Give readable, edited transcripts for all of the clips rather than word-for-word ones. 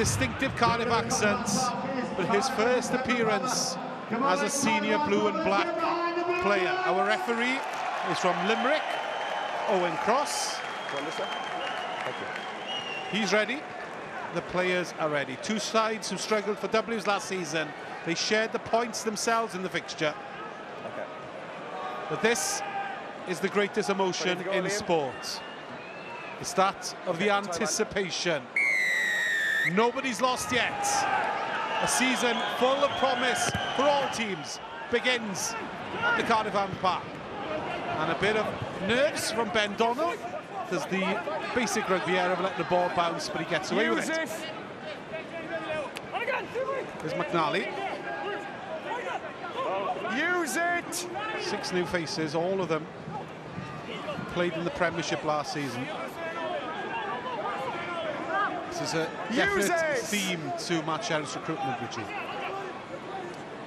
distinctive Cardiff accents, but his first appearance as a senior blue and black player. Our referee is from Limerick, Owen Cross. He's ready. The players are ready. Two sides who struggled for W's last season. They shared the points themselves in the fixture. But this is the greatest emotion in sport. It's that of the anticipation. Nobody's lost yet. A season full of promise for all teams begins at the Cardiff Arms Park. And a bit of nerves from Ben Donald. There's the basic rugby error of letting the ball bounce, but he gets away with it. There's McNally. Use it! 6 new faces, all of them played in the Premiership last season. This is a definite theme to Matt Sherriff's recruitment, Richie.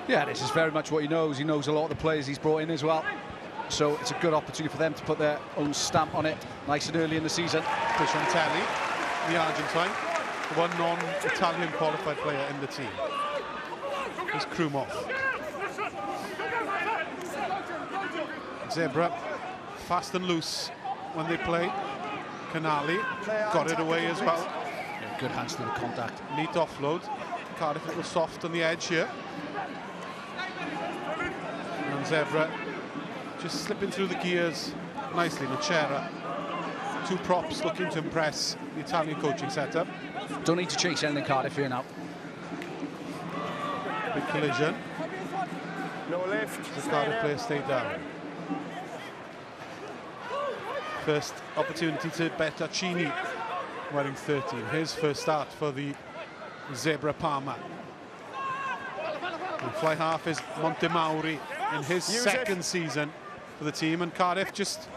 Yeah, this is very much what he knows. He knows a lot of the players he's brought in as well. So it's a good opportunity for them to put their own stamp on it nice and early in the season. Crisciantelli, the Argentine, the one non-Italian qualified player in the team. There's Krumov. Zebre, fast and loose when they play. Canali got it away as well. Yeah, good hands to the contact. Neat offload. Cardiff a little soft on the edge here. And Zebre just slipping through the gears nicely. Nocera, 2 props looking to impress the Italian coaching setup. Don't need to chase anything Cardiff here now. Big collision. No lift. The Cardiff player stayed down. First opportunity to Bertaccini, wearing 13. His first start for the Zebre Parma. And fly half is Montemauri in his second season for the team, and Cardiff just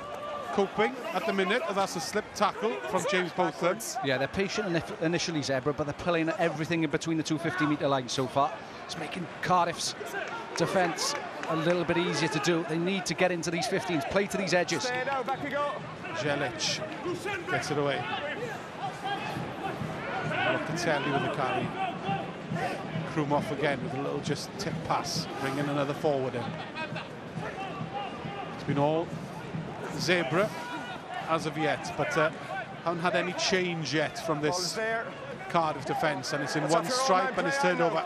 coping at the minute. That's a slip tackle from James Botham. Yeah, they're patient initially, Zebre, but they're playing everything in between the 250-metre lines so far. It's making Cardiff's defence a little bit easier to do. They need to get into these 15s, play to these edges. Stay down, back we go. Jelic gets it away. Locatelli with the carry. Krumov again with a little just tip pass, bringing another forward in. It's been all Zebre as of yet, but haven't had any change yet from this Cardiff defence, and it's in one stripe and it's turned over.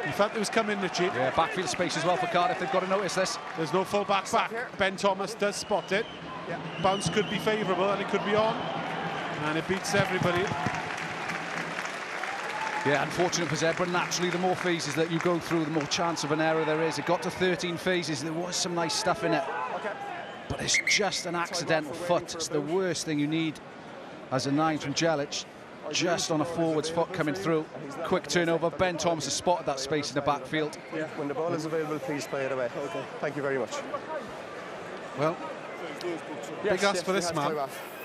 You felt it was coming, Richie. Yeah, backfield space as well for Cardiff. They've got to notice this. There's no full back. Ben Thomas does spot it. Bounce could be favourable and it could be on. And it beats everybody. Yeah, unfortunate for Zebre. Naturally, the more phases that you go through, the more chance of an error there is. It got to 13 phases. There was some nice stuff in it. But it's just an accidental foot. It's the worst thing you need as a 9 from Jelic. Just on a forwards foot coming through. Quick turnover. Ben Thomas has spotted that space in the backfield. Yeah, when the ball is available, please play it away. Okay. Thank you very much. Well, big ask for this man.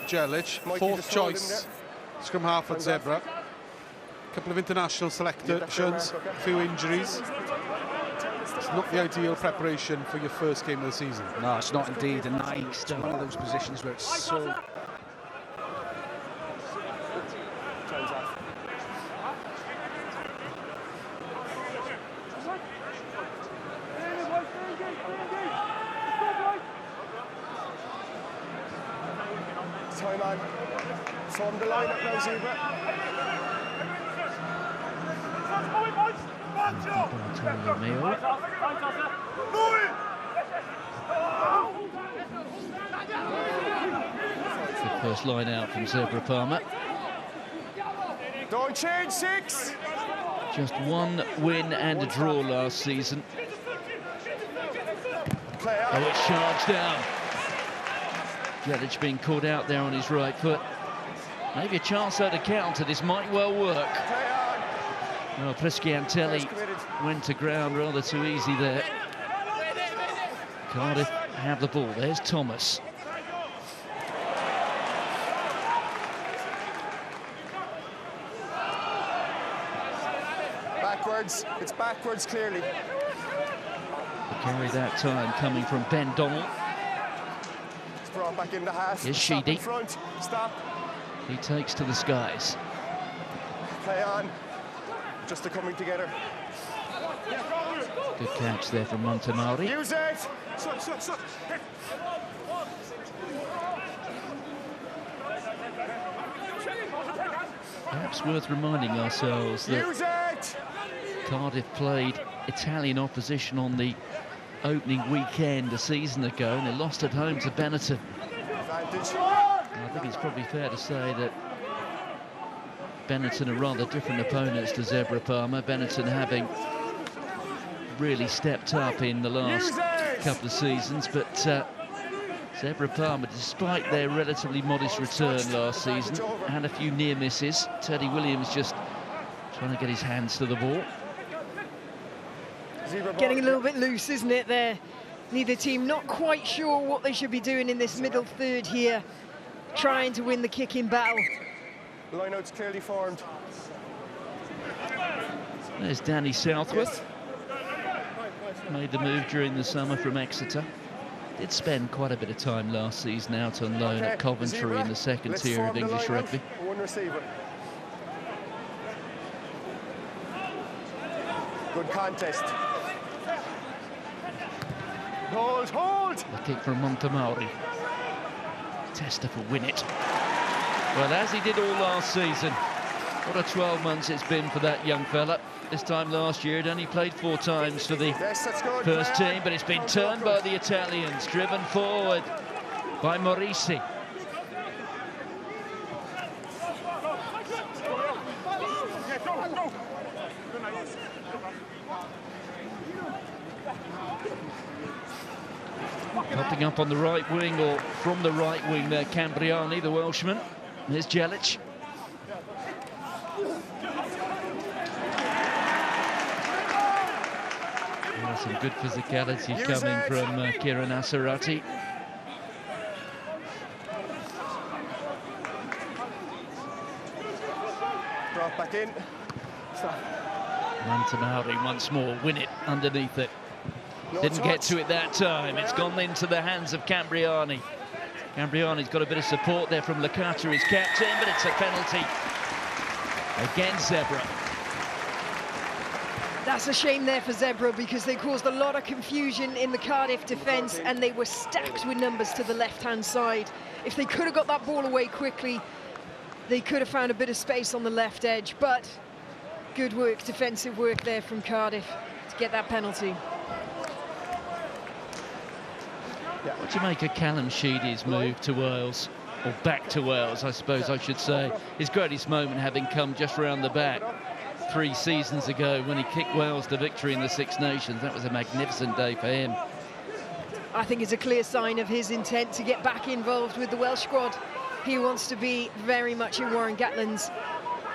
Jelic, 4th choice. Scrum half at Zebre. A couple of international selections, a few injuries. It's not the ideal preparation for your first game of the season. No, it's not indeed. And it's one of those positions where it's so... Time on. Form the line up now, Zebre. Bartolomeo. The first line out from Zebre Parma. Don't change, 6. Just 1 win and a draw last season. Oh, it's charged down. Jelic being caught out there on his right foot. Maybe a chance though to counter. This might well work. Oh, Crisciantelli went to ground rather too easy there. Cardiff have the ball. There's Thomas. Backwards. It's backwards clearly. The carry that time coming from Ben Donald. It's brought back in the half. Here's Sheedy. Stop. He takes to the skies. Play on. Just the coming together. Good catch there from Montemauri. Use it! Perhaps worth reminding ourselves that Cardiff played Italian opposition on the opening weekend a season ago, and they lost at home to Benetton. I think it's probably fair to say that Benetton are rather different opponents to Zebre Parma. Benetton having really stepped up in the last couple of seasons, but Zebre Parma, despite their relatively modest return last season, had a few near misses. Teddy Williams just trying to get his hands to the ball. Getting a little bit loose, isn't it, there? Neither team not quite sure what they should be doing in this middle third here, trying to win the kicking battle. Line-out's clearly formed. There's Danny Southworth. Made the move during the summer from Exeter. Did spend quite a bit of time last season out on loan at Coventry in the second tier of English rugby. One receiver. Good contest. Hold! The kick from Montemauri. Tester for Winnett. Well, as he did all last season, what a 12 months it's been for that young fella. This time last year, he'd only played 4 times for the first team, but it's been turned by the Italians, driven forward by Morisi. Popping up on the right wing, or from the right wing there, Cambriani, the Welshman. There's Jelic. Some good physicality coming from Keiron Assiratti. Brought back in. Montemauri once more, win it underneath it. Didn't get to it that time. It's gone into the hands of Cambriani. Cambriani's got a bit of support there from Licata, his captain, but it's a penalty against Zebre. That's a shame there for Zebre, because they caused a lot of confusion in the Cardiff defence, and they were stacked with numbers to the left-hand side. If they could have got that ball away quickly, they could have found a bit of space on the left edge, but good work, defensive work there from Cardiff to get that penalty. What do you make of Callum Sheedy's move to Wales, or back to Wales, I suppose I should say? His greatest moment having come just round the back 3 seasons ago when he kicked Wales to victory in the Six Nations. That was a magnificent day for him. I think it's a clear sign of his intent to get back involved with the Welsh squad. He wants to be very much in Warren Gatland's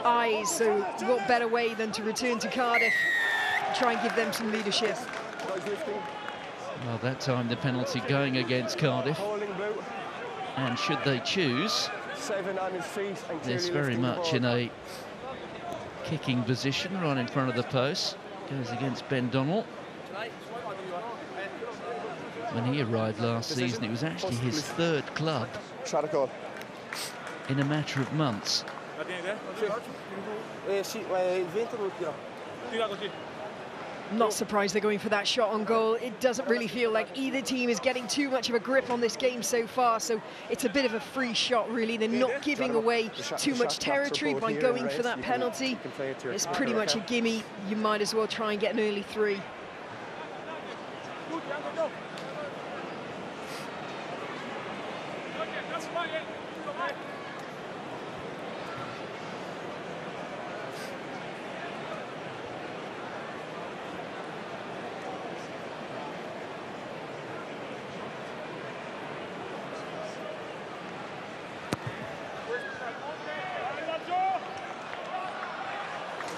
eyes, so what better way than to return to Cardiff and try and give them some leadership. Well, that time the penalty going against Cardiff, and should they choose, 7 on his feet and this very much in a kicking position right in front of the post. Goes against Ben Donnell. When he arrived last season, it was actually his 3rd club in a matter of months. Not surprised they're going for that shot on goal. It doesn't really feel like either team is getting too much of a grip on this game so far, so it's a bit of a free shot, really. They're not giving away too much territory by going for that penalty. It's pretty much a gimme. You might as well try and get an early 3.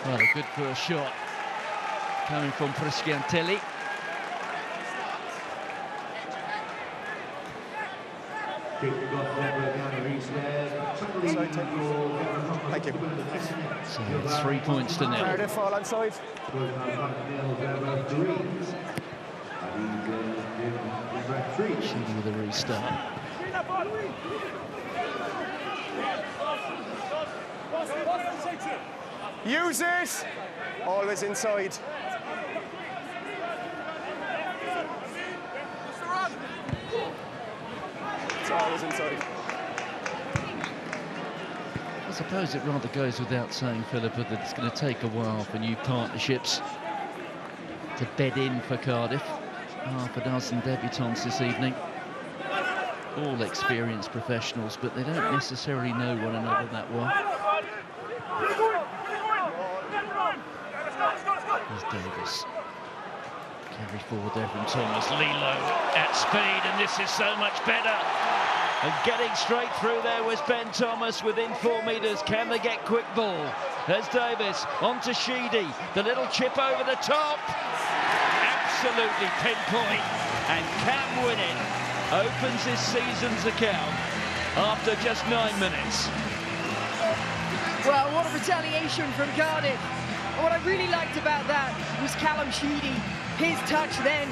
Well, a good first shot coming from Presciantelli. Thank you. So it's 3 points to 0. Cardiff all on side. Sheedy with a restart. Use it! Always inside. It's always inside. I suppose it rather goes without saying, Philippa, that it's going to take a while for new partnerships to bed in for Cardiff. Half a dozen debutants this evening. All experienced professionals, but they don't necessarily know one another that well. Here's Davis. Carry forward there from Thomas. Lie-Lo at speed, and this is so much better. And getting straight through there was Ben Thomas within 4 metres. Can they get quick ball? There's Davis, on to Sheedy. The little chip over the top. Absolutely pinpoint. And can win it. Opens his season's account after just 9 minutes. Well, what a retaliation from Cardiff. What I really liked about that was Callum Sheedy. His touch then.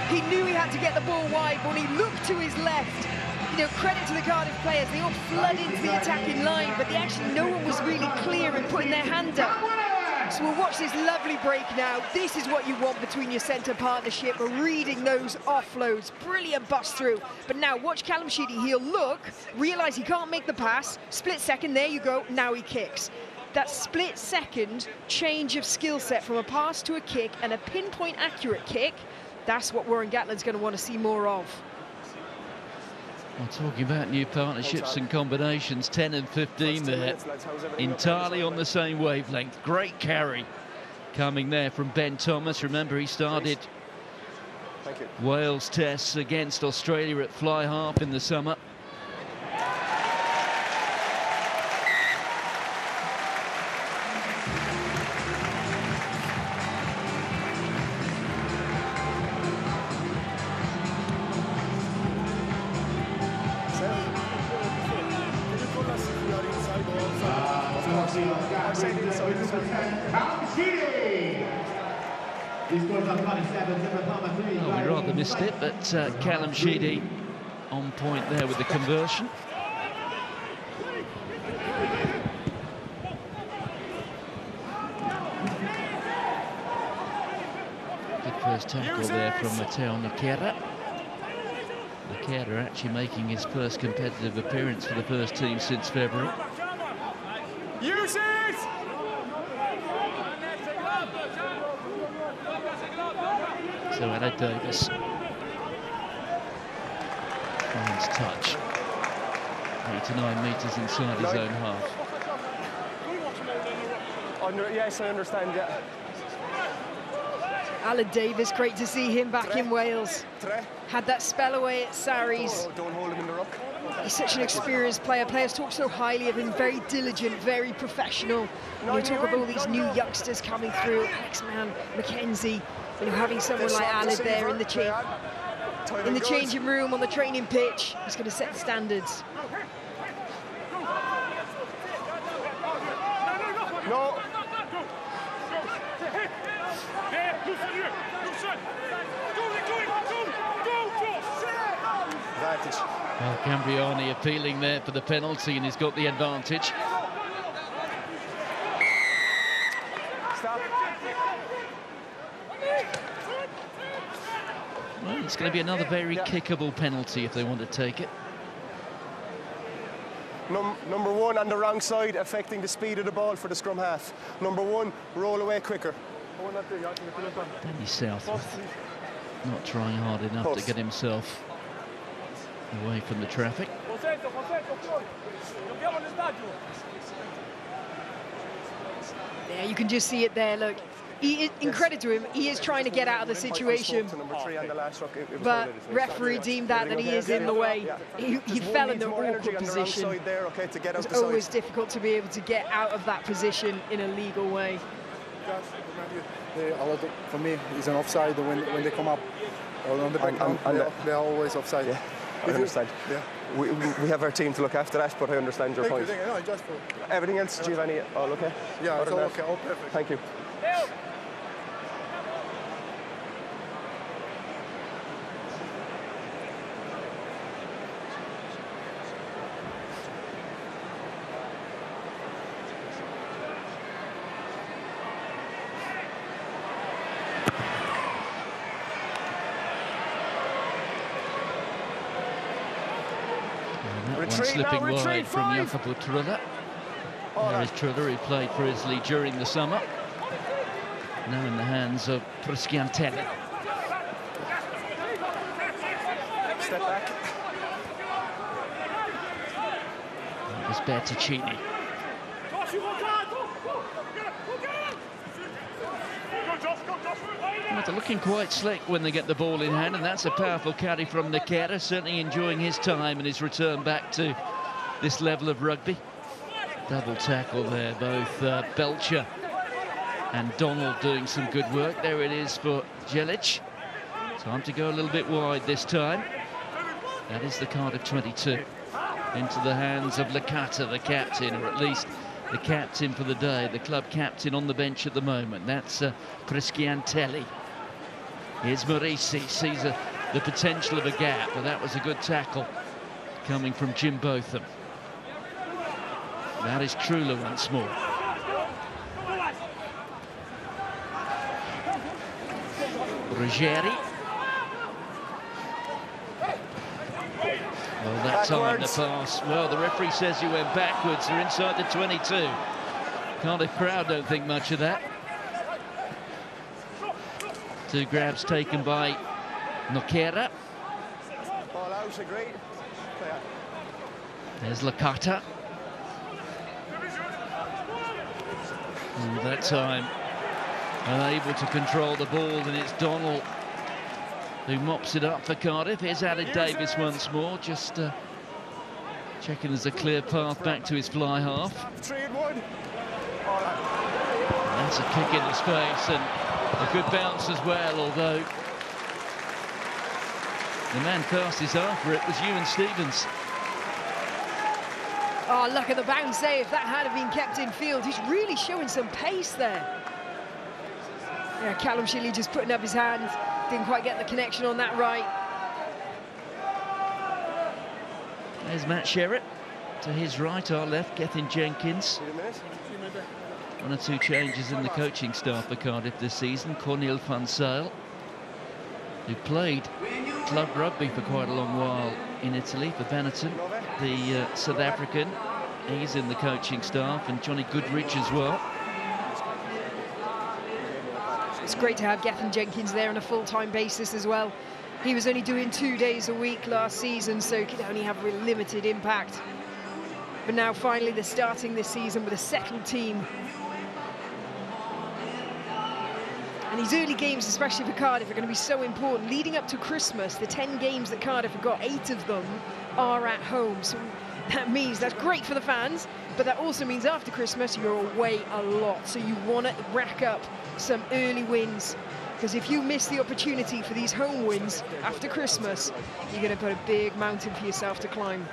He knew he had to get the ball wide, but when he looked to his left, you know, credit to the Cardiff players, they all flood into the attacking line, but no one was really clear in putting their hand up. So we'll watch this lovely break now. This is what you want between your centre partnership, reading those offloads. Brilliant bust through. But now watch Callum Sheedy. He'll look, realise he can't make the pass. Split second, there you go. Now he kicks. That split second change of skill set from a pass to a kick and a pinpoint accurate kick, that's what Warren Gatland's going to want to see more of. Well, talking about new partnerships and combinations, 10 and 15 there, entirely on the same wavelength. Great carry coming there from Ben Thomas. Remember, he started Wales tests against Australia at fly half in the summer. Well, we rather missed it, but Callum Sheedy on point there with the conversion. Good first tackle there from Matteo Nocera. Nocera actually making his first competitive appearance for the first team since February. Use it! So Ella Davis finds touch. 8 to 9 metres inside his own half. Yes, I understand, yeah. Alun Davis, great to see him back in Wales. Had that spell away at Sarries. Don't hold him in the ruck. He's such an experienced player. Players talk so highly of him, very diligent, very professional. You talk of all these new youngsters coming through, X-Man, Mackenzie, you know, having someone like Alun there in the changing room, on the training pitch. He's going to set the standards. No. Well, Cambriani appealing there for the penalty, and he's got the advantage. Stop. Well, it's going to be another very kickable penalty if they want to take it. Number one on the wrong side, affecting the speed of the ball for the scrum half. Number one, roll away quicker. Danny Southworth not trying hard enough to get himself away from the traffic. Yeah, you can just see it there, look. In credit to him, he is trying to get out of the situation. But referee deemed that he is in the way. He fell in the awkward position. It's always difficult to be able to get out of that position in a legal way. For me, it's an offside when they come up on the back. They're always offside. Yeah, I understand. Yeah. We have our team to look after that, but I understand your point. Everything else, Giovanni, all okay? Yeah, it's all okay, all perfect. Thank you. slipping wide from Jacopo Trulla. There is Trulla, who played for Italy during the summer. Now in the hands of Preschiantelli. Step back. That was Bertaccini. Well, they're looking quite slick when they get the ball in hand, and that's a powerful carry from Nocera, certainly enjoying his time and his return back to this level of rugby. Double tackle there, both Belcher and Donald doing some good work. There it is for Jelic. Time to go a little bit wide this time. That is the Cardiff 22. Into the hands of Licata, the captain, or at least the captain for the day, the club captain on the bench at the moment. That's Preschiantelli. Here's Morisi, sees the potential of a gap, but that was a good tackle coming from Jim Botham. That is Trulla once more. Ruggeri. Well, that time the pass. Well, the referee says he went backwards. They're inside the 22. Cardiff crowd don't think much of that. Two grabs taken by Nocera. Ball out, agreed. There's Licata. And that time, unable to control the ball, and it's Donald who mops it up for Cardiff. Here's Aled Davis once more, just checking there's a clear path back to his fly half. 3-1. That's a kick in his face, and a good bounce as well, although the man fastest after it was Iwan Stephens. Oh, look at the bounce there. If that had been kept in field, he's really showing some pace there. Yeah, Callum Sheedy just putting up his hand. Didn't quite get the connection on that right. There's Matt Sherritt. To his right, our left, Gethin Jenkins. One or two changes in the coaching staff for Cardiff this season. Cornel van Zijl, who played club rugby for quite a long while in Italy for Benetton, the South African. He's in the coaching staff, and Johnny Goodrich as well. It's great to have Gethin Jenkins there on a full-time basis as well. He was only doing 2 days a week last season, so he could only have a limited impact. But now finally they're starting this season with a settled team. And these early games, especially for Cardiff, are going to be so important. Leading up to Christmas, the 10 games that Cardiff have got, 8 of them are at home. So that means that's great for the fans, but that also means after Christmas, you're away a lot. So you want to rack up some early wins, because if you miss the opportunity for these home wins after Christmas, you're going to put a big mountain for yourself to climb.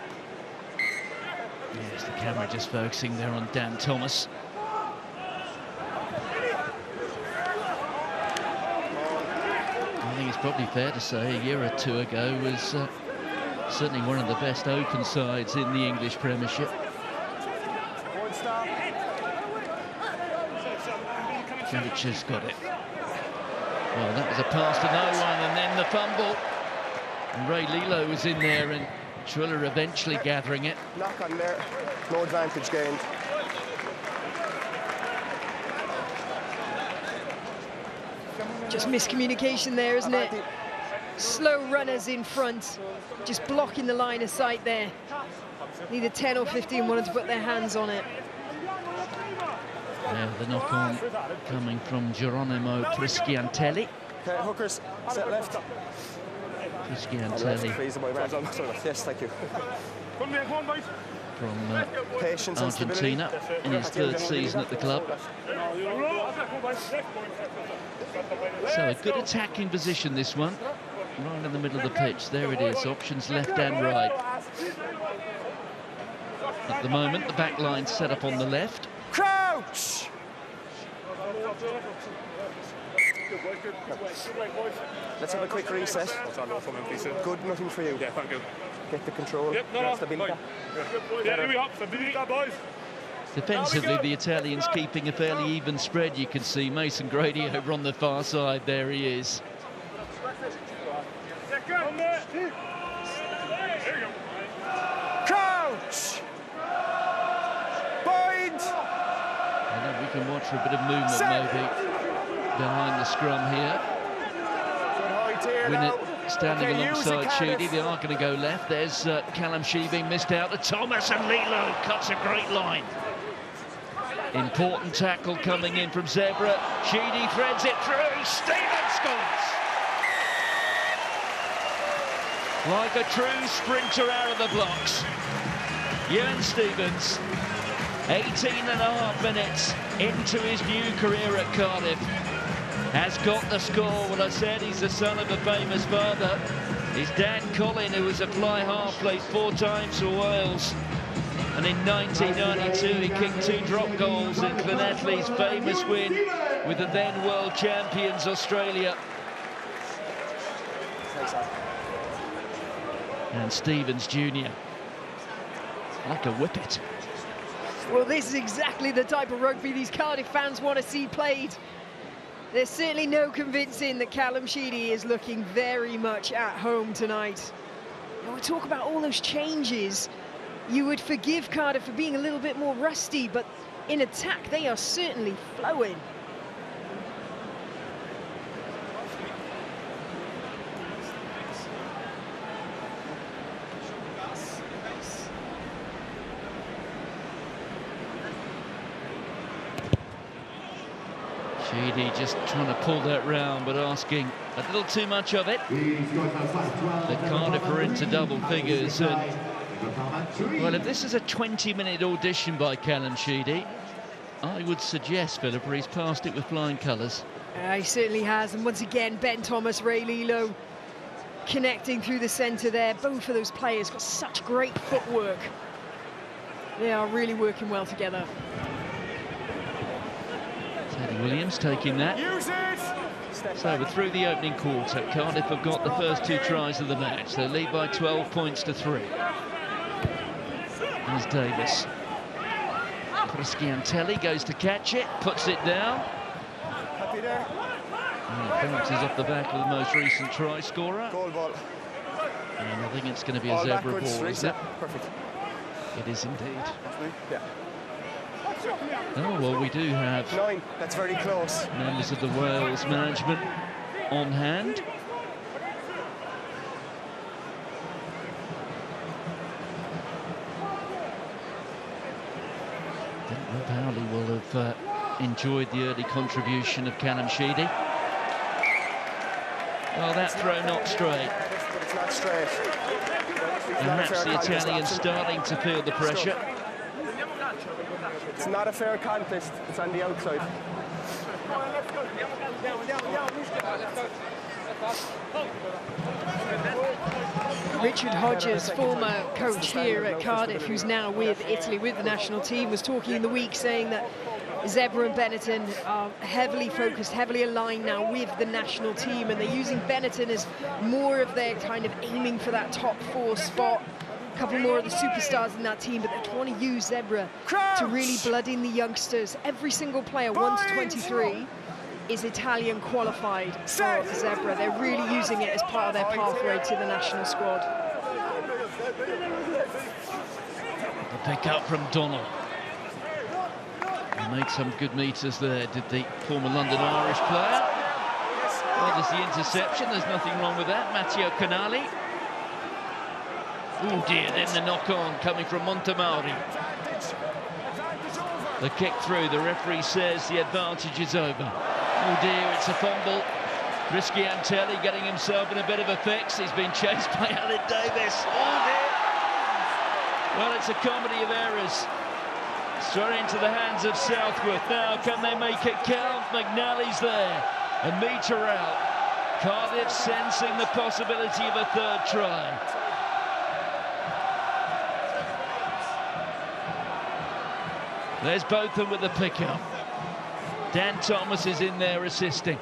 Yes, the camera just focusing there on Dan Thomas. I think it's probably fair to say a year or two ago was certainly one of the best open sides in the English Premiership. Jelic has got it. Well, that was a pass to no one, and then the fumble. And Rey Lee-Lo was in there, and Trulla eventually gathering it. Knock on there, no advantage gained. Just miscommunication there, isn't it? Slow runners in front, just blocking the line of sight there. Neither 10 or 15 wanted to put their hands on it. Yeah, the knock-on coming from Geronimo Preschiantelli. Okay, hookers, set left. Preschiantelli Yes, thank you. From Argentina in his 3rd season at the club. So a good attacking position, this one. Right in the middle of the pitch. There it is, options left and right. At the moment, the back line set up on the left. Crouch! Let's have a quick reset. Good, nothing for you. Yeah, thank you. Get the control. Yep, no, Stabilità. Yeah, here we are. Stabilità, boys. Defensively, the Italians keeping a fairly even spread, you can see. Mason Grady over on the far side, there he is. Crouch! know we can watch for a bit of movement maybe behind the scrum here. Winnett standing alongside Sheedy. They are going to go left. There's Callum Sheedy being missed out. The Thomas and Lee-Lo cuts a great line. Important tackle coming in from Zebre. Sheedy threads it through. Stephens scores! Like a true sprinter out of the blocks. Iwan Stephens, 18.5 minutes into his new career at Cardiff, has got the score. Well, I said he's the son of a famous father. His dad, Colin, who was a fly half, played 4 times for Wales. And in 1992, he kicked 2 drop goals in Llanelli's famous win with the then world champions, Australia. And Stephens Jr. like a whippet. Well, this is exactly the type of rugby these Cardiff fans want to see played. There's certainly no convincing that Callum Sheedy is looking very much at home tonight. When we talk about all those changes, you would forgive Cardiff for being a little bit more rusty, but in attack, they are certainly flowing. Sheedy just trying to pull that round, but asking a little too much of it. The Cardiff are into double figures. And, well, if this is a 20-minute audition by Callum Sheedy, I would suggest, Philippa, he's passed it with flying colours. He certainly has. And once again, Ben Thomas, Rey Lee-Lo connecting through the centre there. Both of those players got such great footwork. They are really working well together. Teddy Williams taking that. So we're through the opening quarter. Cardiff have got the first 2 tries of the match. They lead by 12 points to 3. There's Davis. Presciantelli goes to catch it, puts it down. Happy there? And it bounces off the back of the most recent try scorer. Goal ball. And I think it's going to be a Zebre ball, isn't it? Perfect. It is indeed. Yeah. Oh, well, we do have 9, that's very close. members of the Wales management on hand. I think Rob Howley will have enjoyed the early contribution of Callum Sheedy. Well, that throw not straight. But it's not straight. Perhaps the Italian starting to feel the pressure. It's not a fair contest. It's on the outside. Richard Hodges, former coach here at Cardiff, who's now with Italy, with the national team, was talking in the week saying that Zebre and Benetton are heavily focused, heavily aligned now with the national team, and they're using Benetton as more of their kind of aiming for that top 4 spot. A couple more of the superstars in that team, but they want to use Zebre to really blood in the youngsters. Every single player, 1 to 23, is Italian qualified for Zebre. They're really using it as part of their pathway to the national squad. The pick up from Donnell. He made some good meters there, did the former London Irish player. Well, there's the interception, there's nothing wrong with that. Matteo Canali. Oh dear, then the knock-on coming from Montemauri. The kick through, the referee says the advantage is over. Oh dear, it's a fumble. Presciantelli getting himself in a bit of a fix. He's been chased by Alun Davis. Oh dear. Well, it's a comedy of errors. Straight into the hands of Southworth. Now, can they make it count? McNally's there. A metre out. Cardiff sensing the possibility of a 3rd try. There's Botham with the pickup. Dan Thomas is in there assisting.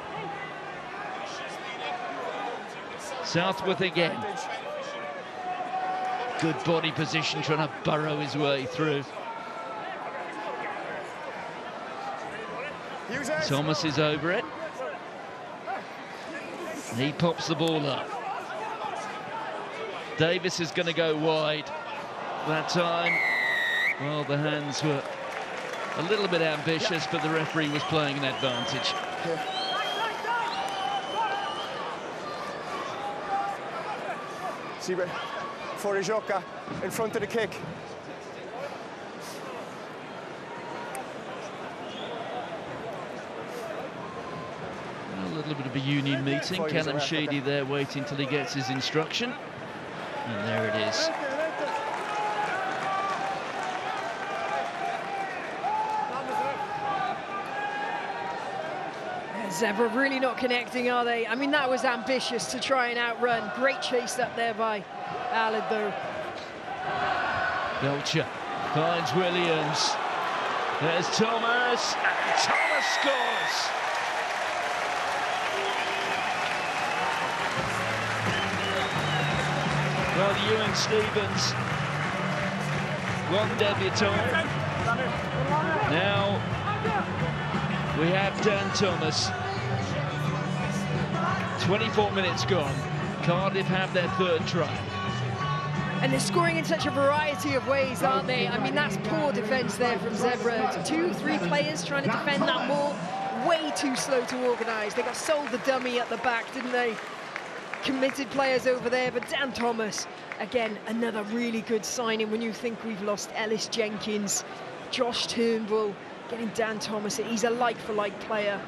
Southworth again. Good body position, trying to burrow his way through. Thomas is over it. He pops the ball up. Davis is going to go wide. That time, well, the hands were A little bit ambitious, but the referee was playing an advantage. Zebre, for Ijoka, in front of the kick. A little bit of a union meeting. Callum Sheedy there waiting till he gets his instruction. And there it is. Zebre really not connecting, are they? I mean, that was ambitious to try and outrun. Great chase up there by Alun, though. Belcher finds Williams. There's Thomas, and Thomas scores! Well, Iwan Stephens, one debutant. Now we have Dan Thomas. 24 minutes gone. Cardiff have their third try. And they're scoring in such a variety of ways, aren't they? I mean, that's poor defence there from Zebre. 2, 3 players trying to defend that ball. Way too slow to organise. They got sold the dummy at the back, didn't they? Committed players over there, but Dan Thomas, again, another really good signing when you think we've lost Ellis Jenkins, Josh Turnbull, getting Dan Thomas. He's a like-for-like player.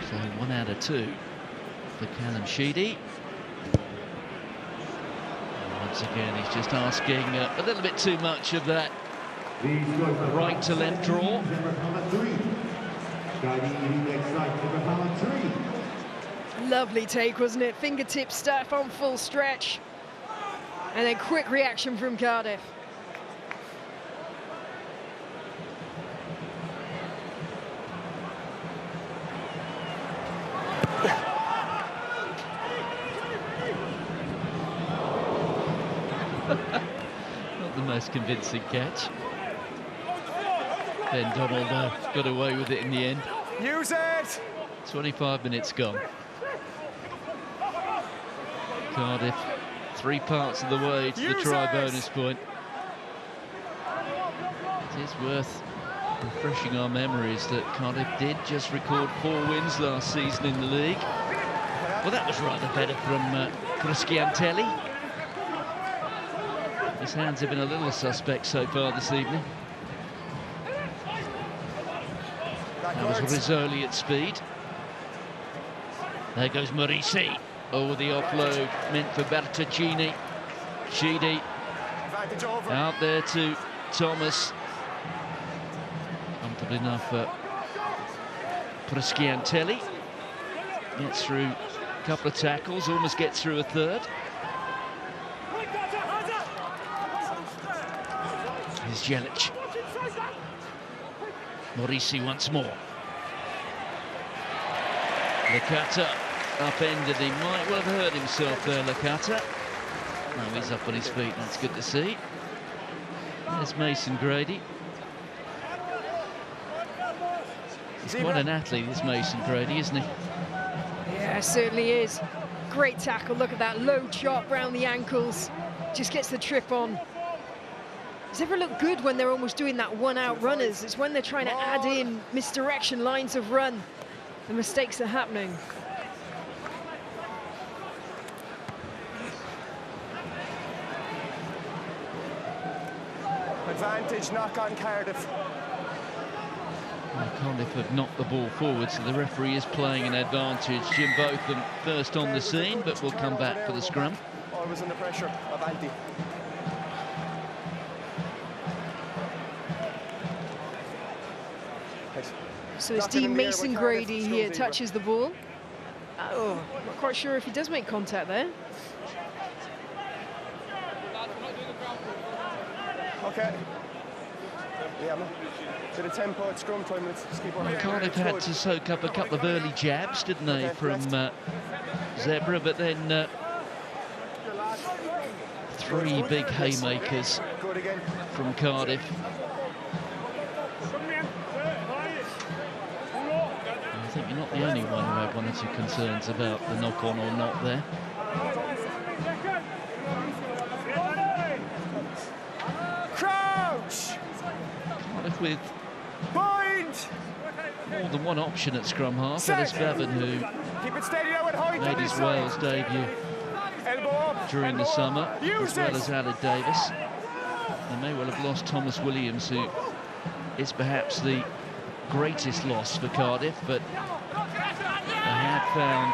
So 1 out of 2 for Callum Sheedy. Once again, he's just asking a little bit too much of that right to left draw. Lovely take, wasn't it? Fingertip stuff on full stretch. And then quick reaction from Cardiff. Not the most convincing catch. Ben Donald got away with it in the end. Use it! 25 minutes gone. Cardiff 3 parts of the way to the try bonus point. It is worth refreshing our memories that Cardiff did just record 4 wins last season in the league. Well, that was rather better from Crusciantelli. His hands have been a little suspect so far this evening. That was Rizzoli at speed. There goes Morisi. Oh, the offload meant for Bertaccini. Sheedy out there to Thomas. Comfortable enough for Crusciantelli. Gets through a couple of tackles, almost gets through a third. Here's Jelic. Morisi once more. Licata upended. He might well have hurt himself there, Licata. No, he's up on his feet. That's good to see. There's Mason Grady. He's quite an athlete, this Mason Grady, isn't he? Yeah, certainly is. Great tackle. Look at that low chop round the ankles. Just gets the trip on. Zebre look good when they're almost doing that one-out runners. It's when they're trying to add in misdirection lines of run. The mistakes are happening. Advantage knock on Cardiff. Well, Cardiff have knocked the ball forward, so the referee is playing an advantage. Jim Botham first on the scene, but we'll come back for the scrum. Always under pressure, Avanti. So it's Dean Mason Grady here, touches the ball. Oh, not quite sure if he does make contact there. Okay. Yeah, bit of tempo at scrum time. Let's keep on. Cardiff had to soak up a couple of early jabs, didn't they, from Zebre, but then 3 big haymakers from Cardiff. think you're not the only one who had one or two concerns about the knock-on or not there. Crouch! Cardiff with Bind! more than one option at scrum half. Ellis Bevan, who Keep it steady now at height. made his Wales debut during the summer, as well as Alun Davis. They may well have lost Thomas Williams, who is perhaps the greatest loss for Cardiff, but they had found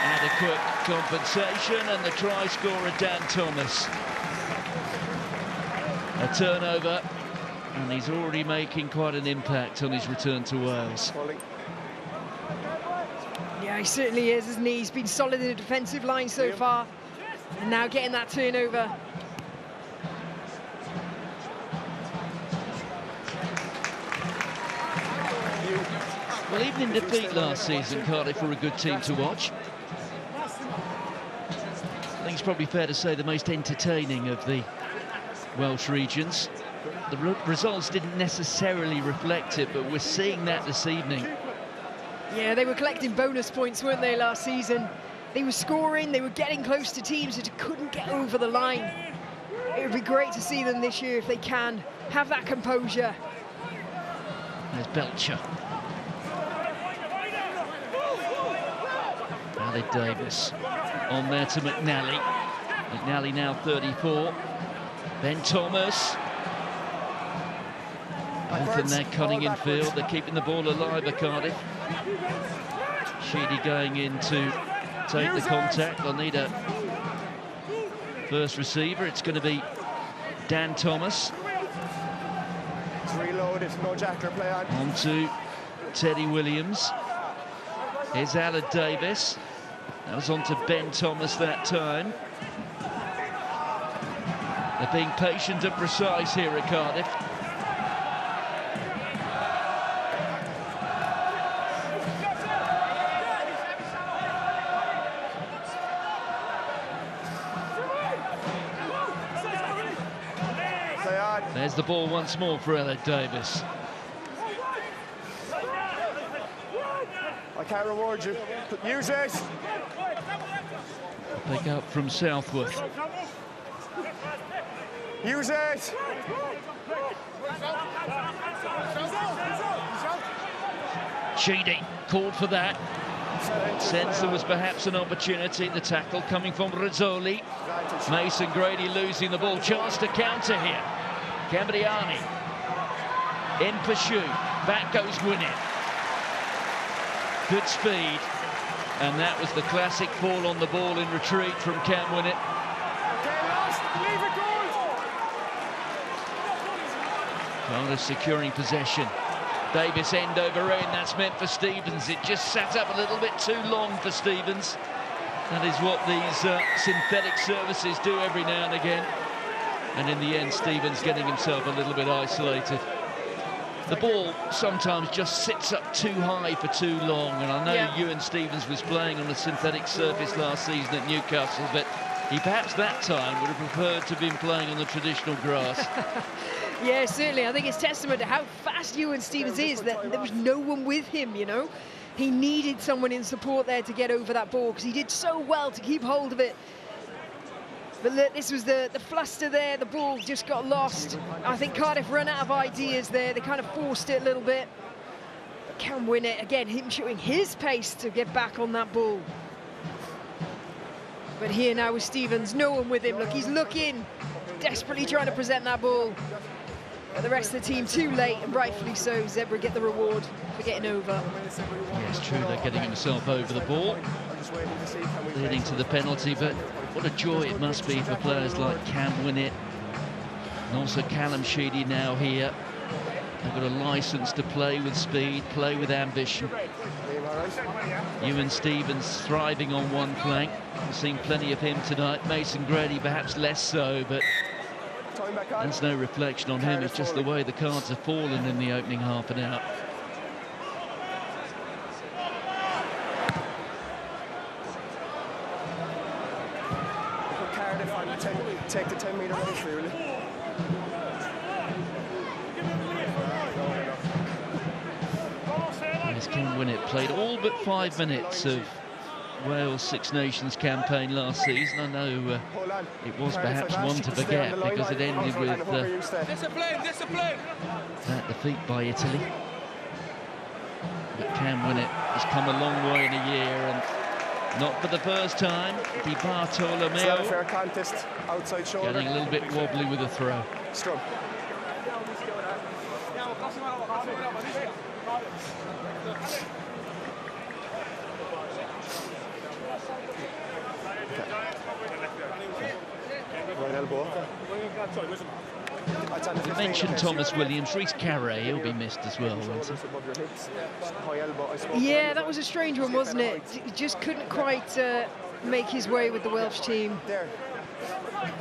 adequate compensation, and the try scorer Dan Thomas. A turnover, and he's already making quite an impact on his return to Wales. Yeah, he certainly is, isn't he? He's been solid in the defensive line so far, and now getting that turnover. Well, even in defeat last season, Cardiff were a good team to watch. I think it's probably fair to say the most entertaining of the Welsh regions. The results didn't necessarily reflect it, but we're seeing that this evening. Yeah, they were collecting bonus points, weren't they, last season? They were scoring, they were getting close to teams that couldn't get over the line. It would be great to see them this year if they can have that composure. There's Belcher. Ali Davis on there to McNally. McNally now 34. Ben Thomas. Both in their cunning in field. They're keeping the ball alive at Cardiff. Sheedy going in to take the contact. They'll need a first receiver. It's going to be Dan Thomas. It's reloaded, no Jackler play on. On to Teddy Williams. Here's Alun Davis. That was on to Ben Thomas that time. They're being patient and precise here at Cardiff. There's the ball once more for Alun Davis. I can't reward you. Use it. Pick up from Southworth. Use it. Sheedy called for that. Sense there was perhaps an opportunity. The tackle coming from Rizzoli. Mason Grady losing the ball. Chance to counter here. Cambriani in pursuit. Back goes Gwinnett. Good speed. And that was the classic fall on the ball in retreat from Cam Winnett. Cardiff securing possession. Davis end over end. That's meant for Stephens. It just sat up a little bit too long for Stephens. That is what these synthetic services do every now and again. And in the end, Stephens getting himself a little bit isolated. The ball sometimes just sits up too high for too long, and I know Iwan Stephens was playing on a synthetic surface last season at Newcastle, but he perhaps that time would have preferred to have been playing on the traditional grass. Yeah, certainly. I think it's testament to how fast Iwan Stephens is that there was no one with him, you know. He needed someone in support there to get over that ball because he did so well to keep hold of it. But look, this was the fluster there. The ball just got lost. I think Cardiff ran out of ideas there. They kind of forced it a little bit. But Cam Winnett, again, him showing his pace to get back on that ball. But here now with Stephens, no one with him. Look, he's looking, desperately trying to present that ball. But the rest of the team too late, and rightfully so. Zebre get the reward for getting over. Yeah, it's true, they're getting himself over the ball, leading to the penalty, but what a joy it must be for players like Cam Winnett and also Callum Sheedy now here. They've got a licence to play with speed, play with ambition. Iwan Stephens thriving on one flank. We've seen plenty of him tonight. Mason Grady perhaps less so, but there's no reflection on him. It's just the way the cards have fallen in the opening half an hour. Cardiff on take the 10-metre race, really. There's Cam Winnett played all but 5 minutes of Wales Six Nations campaign last season. I know it was perhaps one to forget because it ended with that defeat by Italy. But Cam Winnett has come a long way in a year, and not for the first time. Di Bartolomeo getting a little bit wobbly with the throw. Strong. Right elbow. You mentioned Thomas Williams, Rhys Carey, he'll be missed as well, won't he? Yeah, that was a strange one, wasn't it? He just couldn't quite make his way with the Welsh team.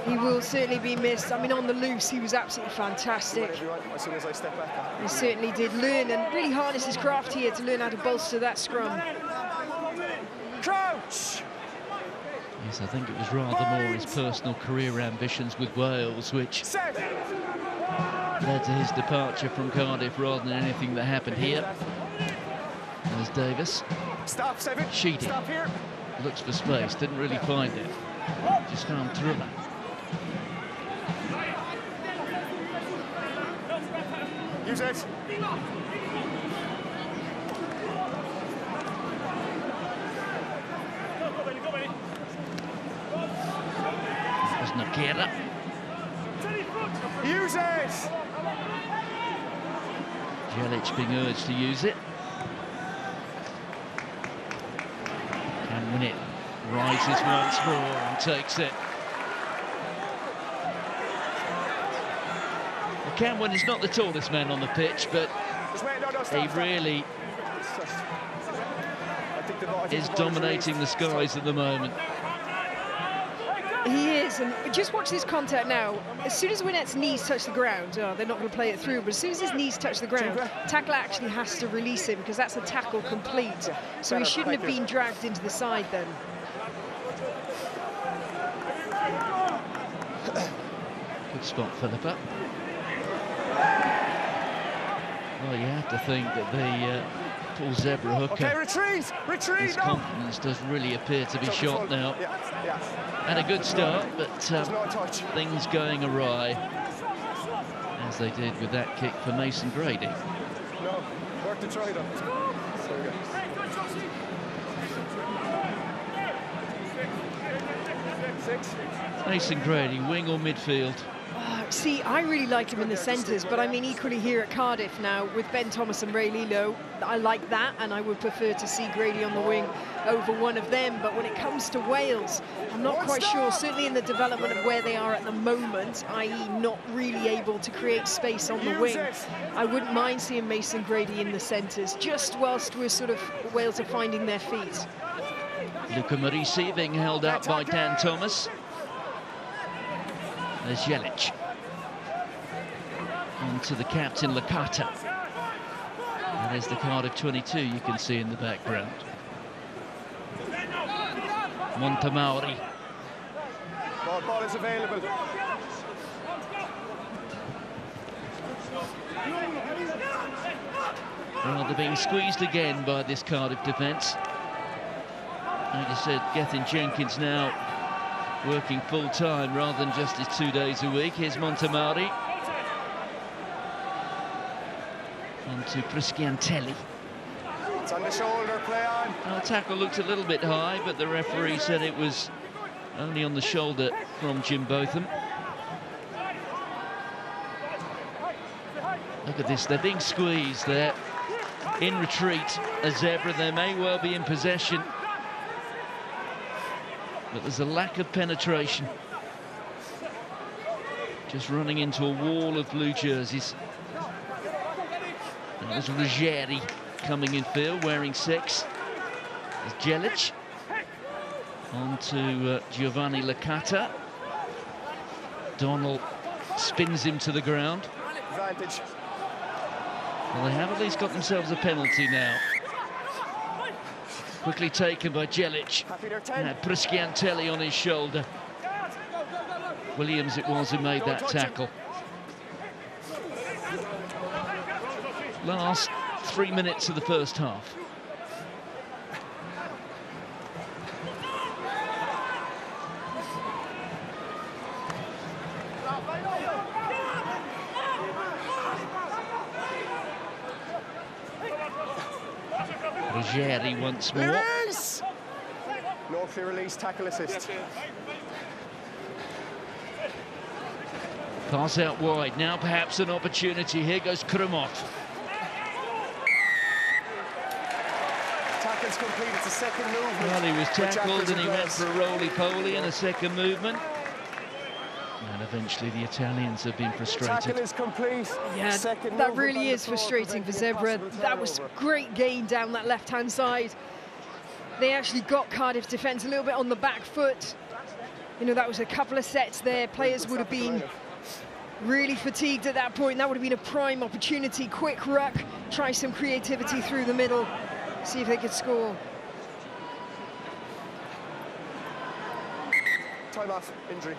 He will certainly be missed. I mean, on the loose, he was absolutely fantastic. He certainly did learn and really harness his craft here to learn how to bolster that scrum. Crouch! Yes, I think it was rather more his personal career ambitions with Wales, which led to his departure from Cardiff rather than anything that happened here. There's Davis. Stop, Seven. Sheedy. Stop here. Looks for space, didn't really find it. Just found Trulla. Use it. There's Nocera. Use it. Jelic being urged to use it. Cam Winnett rises once more and takes it. Well, Cam Winnett's not the tallest man on the pitch, but he really is dominating the skies at the moment. He is, and just watch this contact now. As soon as Winnett's knees touch the ground, they're not going to play it through, but as soon as his knees touch the ground, tackler actually has to release him because that's a tackle complete. So he shouldn't have been dragged into the side then. Good spot, Philippa. Well, you have to think that the Paul Zebra hooker, his confidence does really appear to be shot now. Had a good start, but things going awry, as they did with that kick for Mason Grady. No, work to try them. Mason Grady, wing or midfield? See, I really like him in the centres, but I mean equally here at Cardiff now with Ben Thomas and Rey Lee-Lo, I like that, and I would prefer to see Grady on the wing over one of them. But when it comes to Wales, I'm not quite sure, certainly in the development of where they are at the moment, i.e. not really able to create space on the wing. I wouldn't mind seeing Mason Grady in the centres, just whilst we're sort of, Wales are finding their feet. Luca Morisi being held up by Dan Thomas. There's Jelic. On to the captain, Licata. And there's the Cardiff 22 you can see in the background. Montemauri. Ball is available. Well, they're being squeezed again by this Cardiff defence. Like I said, Gethin Jenkins now working full-time rather than just his 2 days a week. Here's Montemauri. On to Prisciantelli. It's on the shoulder, play on. The tackle looked a little bit high, but the referee said it was only on the shoulder from Jim Botham. Look at this, they're being squeezed there. In retreat, a Zebra, they may well be in possession. But there's a lack of penetration. Just running into a wall of blue jerseys. And there's Ruggeri coming in field, wearing 6. There's Jelic. On to Giovanni Licata. Donald spins him to the ground. Advantage. Well, they have at least got themselves a penalty now. Quickly taken by Jelic. Had Prisciantelli on his shoulder. Williams it was who made that tackle. Last 3 minutes of the first half. Ruggeri once more. Release! No clear release, tackle assist. Pass out wide, now perhaps an opportunity. Here goes Krumov. Tackle's complete, it's a second movement. Well, he was tackled and he went for a roly-poly in a second movement. And eventually the Italians have been frustrated. Tackle is complete. Yeah, that really is frustrating for Zebre. That was great gain down that left-hand side. They actually got Cardiff defence a little bit on the back foot. You know, that was a couple of sets there. Players would have been really fatigued at that point. That would have been a prime opportunity. Quick ruck, try some creativity through the middle, see if they could score. Time off, injury.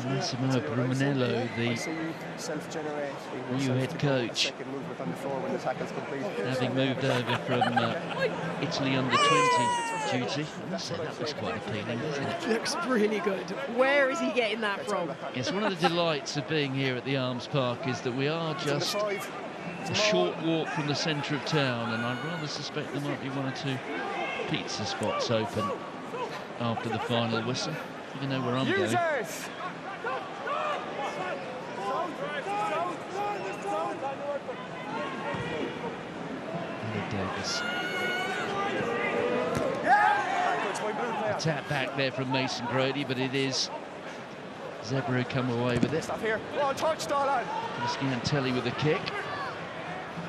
Massimo Brumanello, the new head coach, having moved over from Italy under-20 duty. So that was quite appealing, wasn't it? Looks really good. Where is he getting that from? Yes, one of the delights of being here at the Arms Park is that we are just a short walk from the centre of town, and I rather suspect there might be one or two pizza spots open after the final whistle. You know where I'm going. Davis. A tap back there from Mason Grady, but it is Zebre who come away with it. Scantelli with a kick.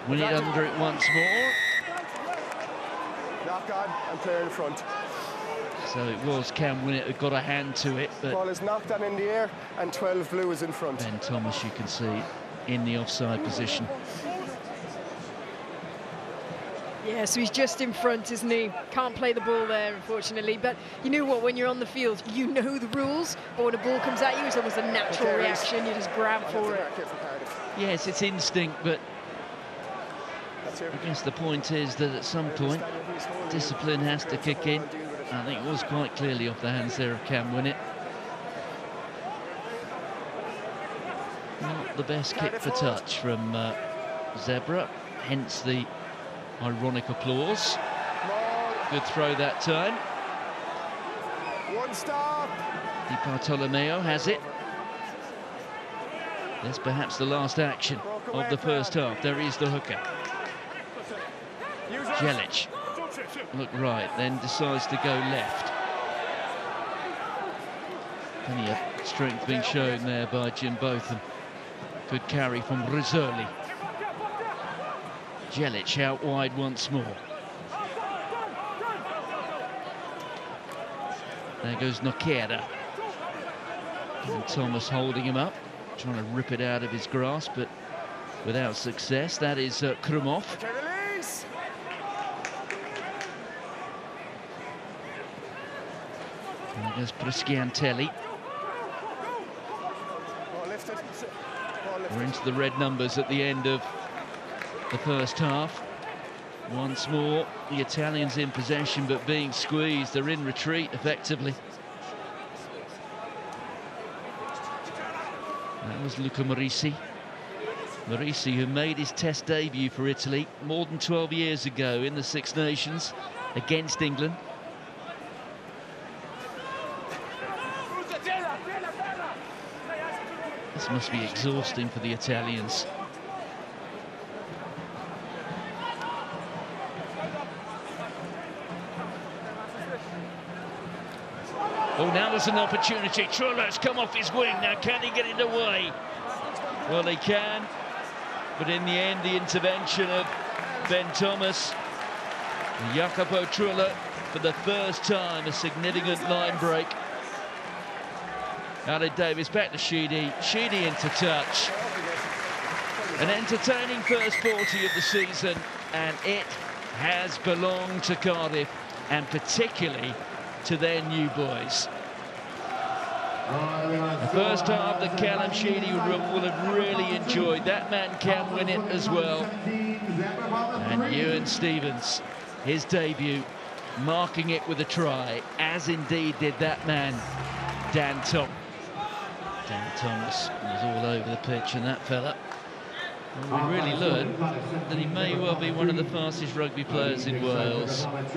Win it under it once more. Knock on and player in front. So it was Cam Winnett who got a hand to it, but ball is knocked on in the air and 12 blue is in front. Ben Thomas, you can see, in the offside position. Yeah, so he's just in front, isn't he? Can't play the ball there, unfortunately. But you know what? When you're on the field, you know the rules. But when a ball comes at you, it's almost a natural reaction. You just grab for it. Yes, it's instinct, but I guess the point is that at some point, discipline has to kick in. I think it was quite clearly off the hands there of Cam Winnett. Not the best kick for touch from Zebre, hence the ironic applause. Good throw that time. One stop. Di Bartolomeo has it. That's perhaps the last action of the first half. There is the hooker. Jelic. Look right, then decides to go left. Plenty of strength being shown there by Jim Botham. Good carry from Rizzoli. Jelic out wide once more. There goes Nocera. And Thomas holding him up, trying to rip it out of his grasp, but without success. That is Krumov. And there's Scantelli. We're into the red numbers at the end of the first half. Once more, the Italians in possession, but being squeezed. They're in retreat, effectively. That was Luca Morisi. Morisi, who made his Test debut for Italy more than 12 years ago in the Six Nations against England. This must be exhausting for the Italians. Oh, now there's an opportunity. Trulla's come off his wing. Now, can he get it away? Well, he can. But in the end, the intervention of Ben Thomas. Jacopo Trulla, for the first time, a significant line break. Aled Davis back to Sheedy. Sheedy into touch. An entertaining first 40 of the season, and it has belonged to Cardiff, and particularly to their new boys. The first half that Callum Sheedy will have really enjoyed. That man can win it as well. And Iwan Stephens, his debut, marking it with a try, as indeed did that man, Dan Tom. Dan Thomas was all over the pitch, and that fella. Well, we really learned that he may well be one of the fastest rugby players in Wales. The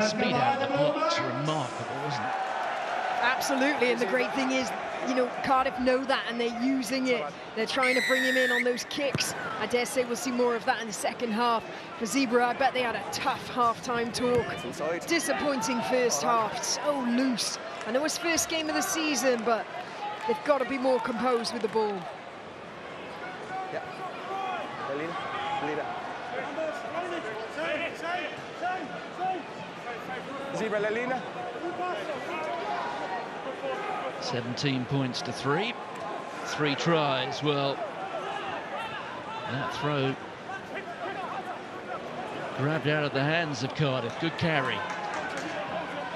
speed out of the box, remarkable, wasn't it? Absolutely, and the great thing is, you know, Cardiff know that and they're using it. They're trying to bring him in on those kicks. I dare say we'll see more of that in the second half. For Zebre, I bet they had a tough half-time talk. Disappointing first half, so loose. I know it's first game of the season, but they've got to be more composed with the ball. Yeah. Lina. Zebre, Lina. 17 points to 3. 3 tries. Well, that throw grabbed out of the hands of Cardiff. Good carry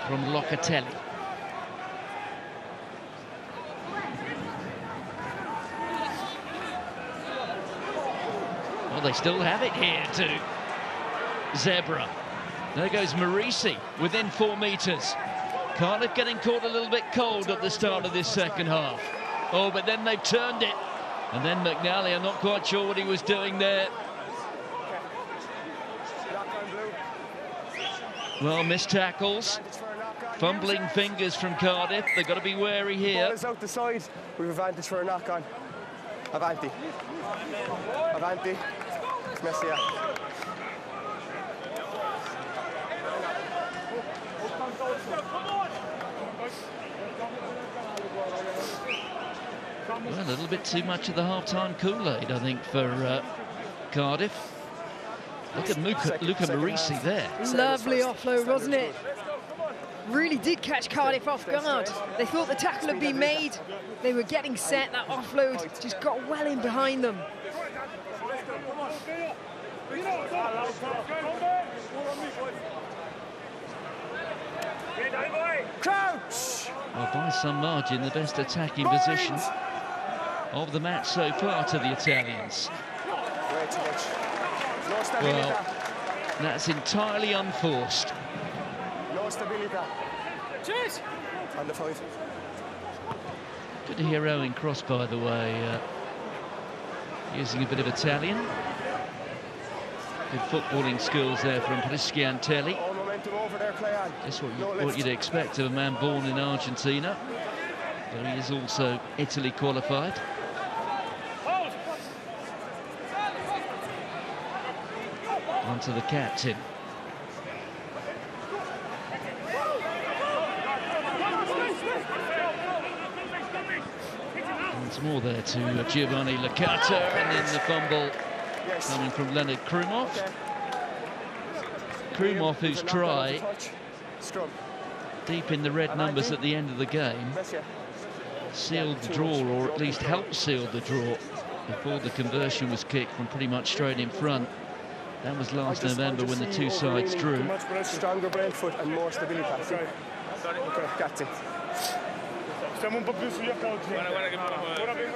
from Locatelli. Well, they still have it here to Zebre. There goes Morisi within 4 metres. Cardiff getting caught a little bit cold at the start of this second half. Oh, but then they've turned it. And then McNally, I'm not quite sure what he was doing there. Well, missed tackles. Fumbling fingers from Cardiff. They've got to be wary here. Ball is out the side. We've advantage for a knock-on. Avanti. Avanti. Messia. Well, a little bit too much of the half-time Kool-Aid, I think, for Cardiff. Look at Luca Morisi there. Lovely offload, wasn't it? Really did catch Cardiff off guard. They thought the tackle had been made. They were getting set. That offload just got well in behind them. Crouch! Well, by some margin, the best attacking position of the match so far to the Italians. Well, that's entirely unforced. No stabilità. Cheers! Under 5. Good to hear Owen Cross, by the way, using a bit of Italian. Good footballing skills there from Prisciantelli. All momentum over there, Cleon. Just what you'd expect of a man born in Argentina. But he is also Italy qualified. On to the captain. Once more there to Giovanni Licata, and then the fumble coming from Leonard Krumov. Krumov, whose try, deep in the red numbers at the end of the game, sealed the draw, or at least helped seal the draw, before the conversion was kicked from pretty much straight in front. That was last November when the two sides drew. Stronger brain foot and more stability. Okay, grazie.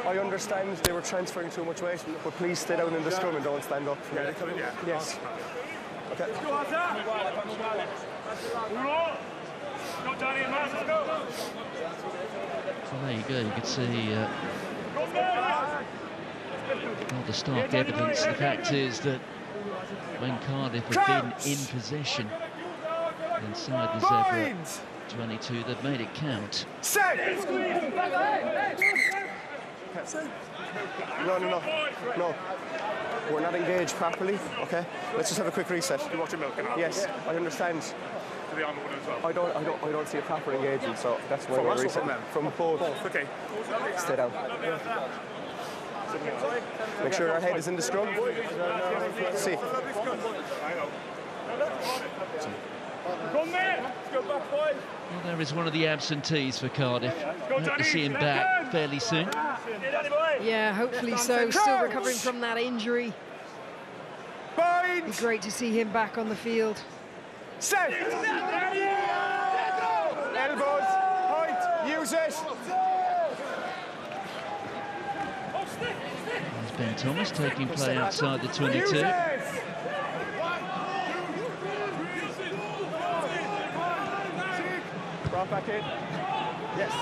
I understand they were transferring too much weight, but please stay down in the scrum and don't stand up. Yes. Okay. Well, there you go. You could see all the stark evidence. The fact is that when Cardiff have been in possession inside the Zebre 22, they've made it count. No. We're not engaged properly, okay? Let's just have a quick reset. You watch your milk now? Yes, I understand. I don't see a proper engagement, so that's why we're resetting. From both. Okay. Stay down. Make sure our head is in the scrum. See. Well, there is one of the absentees for Cardiff. I hope to see him back fairly soon. Yeah, hopefully so. Still recovering from that injury. It'd be great to see him back on the field. Set! Elbows, point, use it! There's Ben Thomas taking play outside the 22. Brought back in. Yes.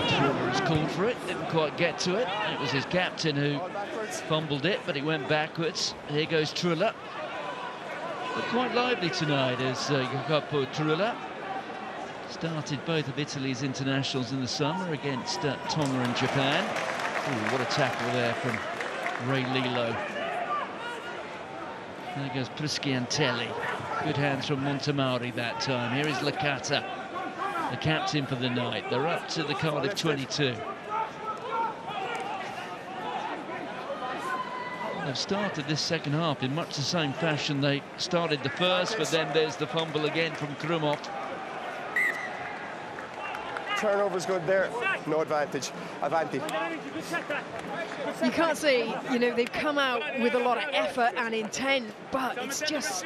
Trulla has called for it, didn't quite get to it. It was his captain who fumbled it, but he went backwards. Here goes Trulla. But quite lively tonight as Jacopo Trulla started both of Italy's internationals in the summer against Tonga and Japan. Ooh, what a tackle there from Rey Lee-Lo. There goes Prisciantelli. Good hands from Montemauri that time. Here is Licata, the captain for the night. They're up to the Cardiff 22. They've started this second half in much the same fashion they started the first, but then there's the fumble again from Krumov. Turnover's good there. No advantage. Avanti. You can't say, you know, they've come out with a lot of effort and intent, but it's just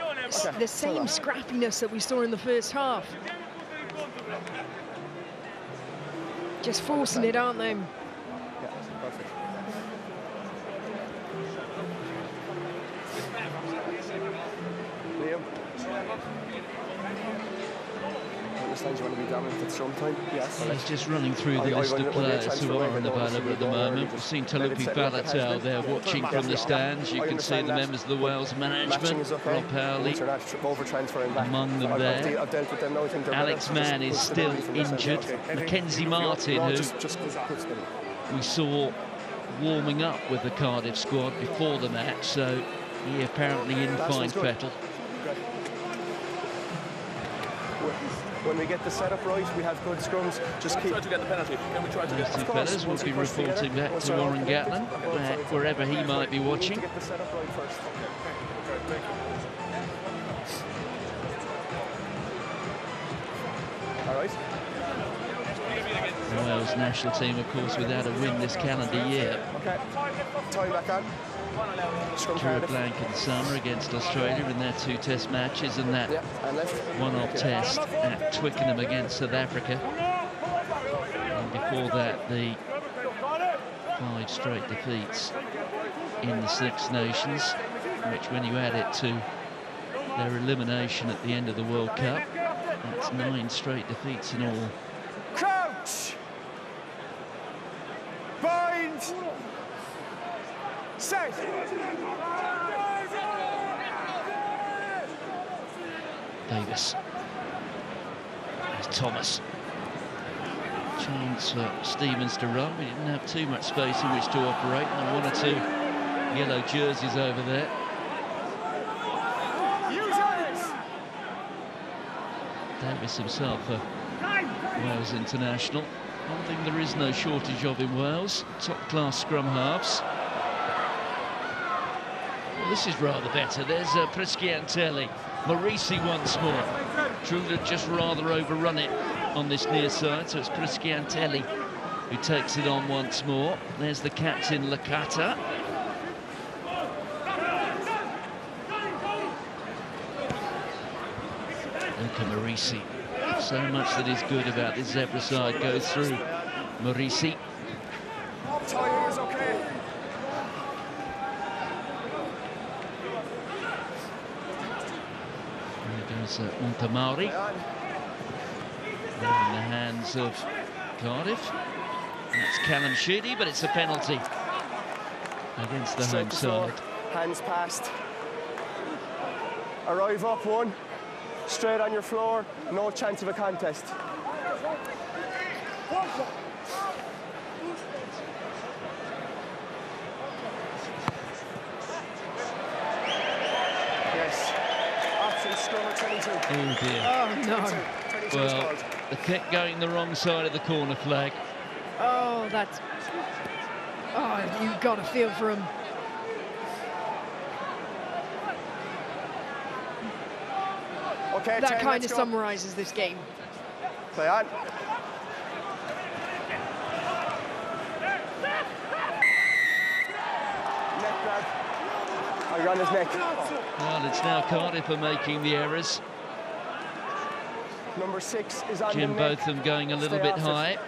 the same scrappiness that we saw in the first half. Just forcing it, aren't they? Yeah, perfect. Liam. You want to be dominant at some time? Yes. Well, he's just running through the list of players who are unavailable at the moment. We've seen Talupi Faletau there watching from the stands. You can see the members of the Wales management, Rob Howley, among them there. Alex Mann is still injured. Mackenzie Martin, who we saw warming up with the Cardiff squad before the match, so he apparently in fine fettle. When we get the setup right, we have good scrums. Just keep. Those two fellas will be reporting back to Warren Gatlin, wherever he might be watching. Get the setup right first. All right. The Wales national team, of course, without a win this calendar year. Okay. Time back on. Drew a blank in the summer against Australia in their 2 test matches, and that one-off test at Twickenham against South Africa. And before that, the 5 straight defeats in the Six Nations, which, when you add it to their elimination at the end of the World Cup, that's 9 straight defeats in all. Crouch! Bind! Set! Davis. There's Thomas. Chance for Stephens to run. We didn't have too much space in which to operate. And 1 or 2 yellow jerseys over there. Davis himself a Wales international. One thing there is no shortage of in Wales, top-class scrum halves. Well, this is rather better. There's Prisciantelli. Morisi once more. Trulla just rather overrun it on this near side, so it's Prisciantelli who takes it on once more. There's the captain, Licata. Luca Morisi. So much that is good about this Zebre side goes through Morisi. Timing is okay. There goes Montemauri. In the hands of Cardiff. That's Callum Sheedy, but it's a penalty against the home side. Hands passed. Arrive up 1. Straight on your floor, no chance of a contest. Yes. Option scrum at 22. Oh dear. Oh no. Well, the kick going the wrong side of the corner flag. Oh, that's... Oh, you've got to feel for him. Okay, that kind of summarises this game. Play on. Neck grab. Oh, you're on his neck. Well, it's now Cardiff are making the errors. Number 6 is on Jim the neck. Botham going a little bit high.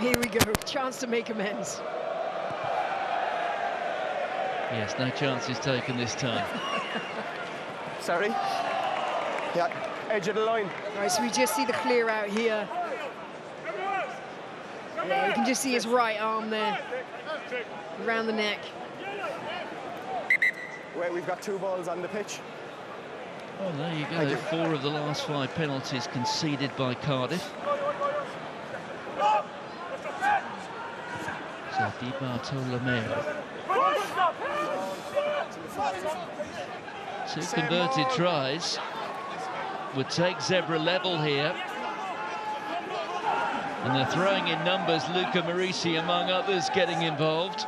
Here we go, chance to make amends. Yes, no chances taken this time. Sorry. Yeah, edge of the line. Right, so we just see the clear out here. Yeah, you can just see his right arm there, around the neck. Wait, we've got 2 balls on the pitch. Well, there you go. 4 of the last 5 penalties conceded by Cardiff. So Di Bartolomeo. 2 converted tries would take Zebre level here. And they're throwing in numbers, Luca Morisi among others getting involved.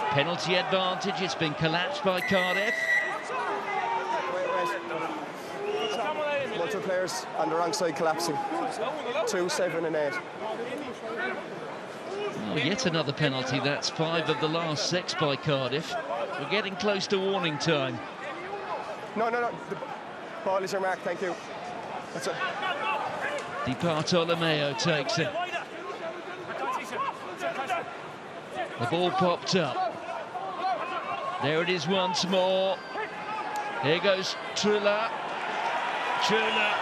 Penalty advantage, it's been collapsed by Cardiff. Multiple players on the wrong side collapsing. 2, 7 and 8. Oh, yet another penalty, that's 5 of the last 6 by Cardiff. We're getting close to warning time. No. The ball is your mark, thank you. That's it. Di Bartolomeo takes it. The ball popped up. There it is once more. Here goes Trulla. Trulla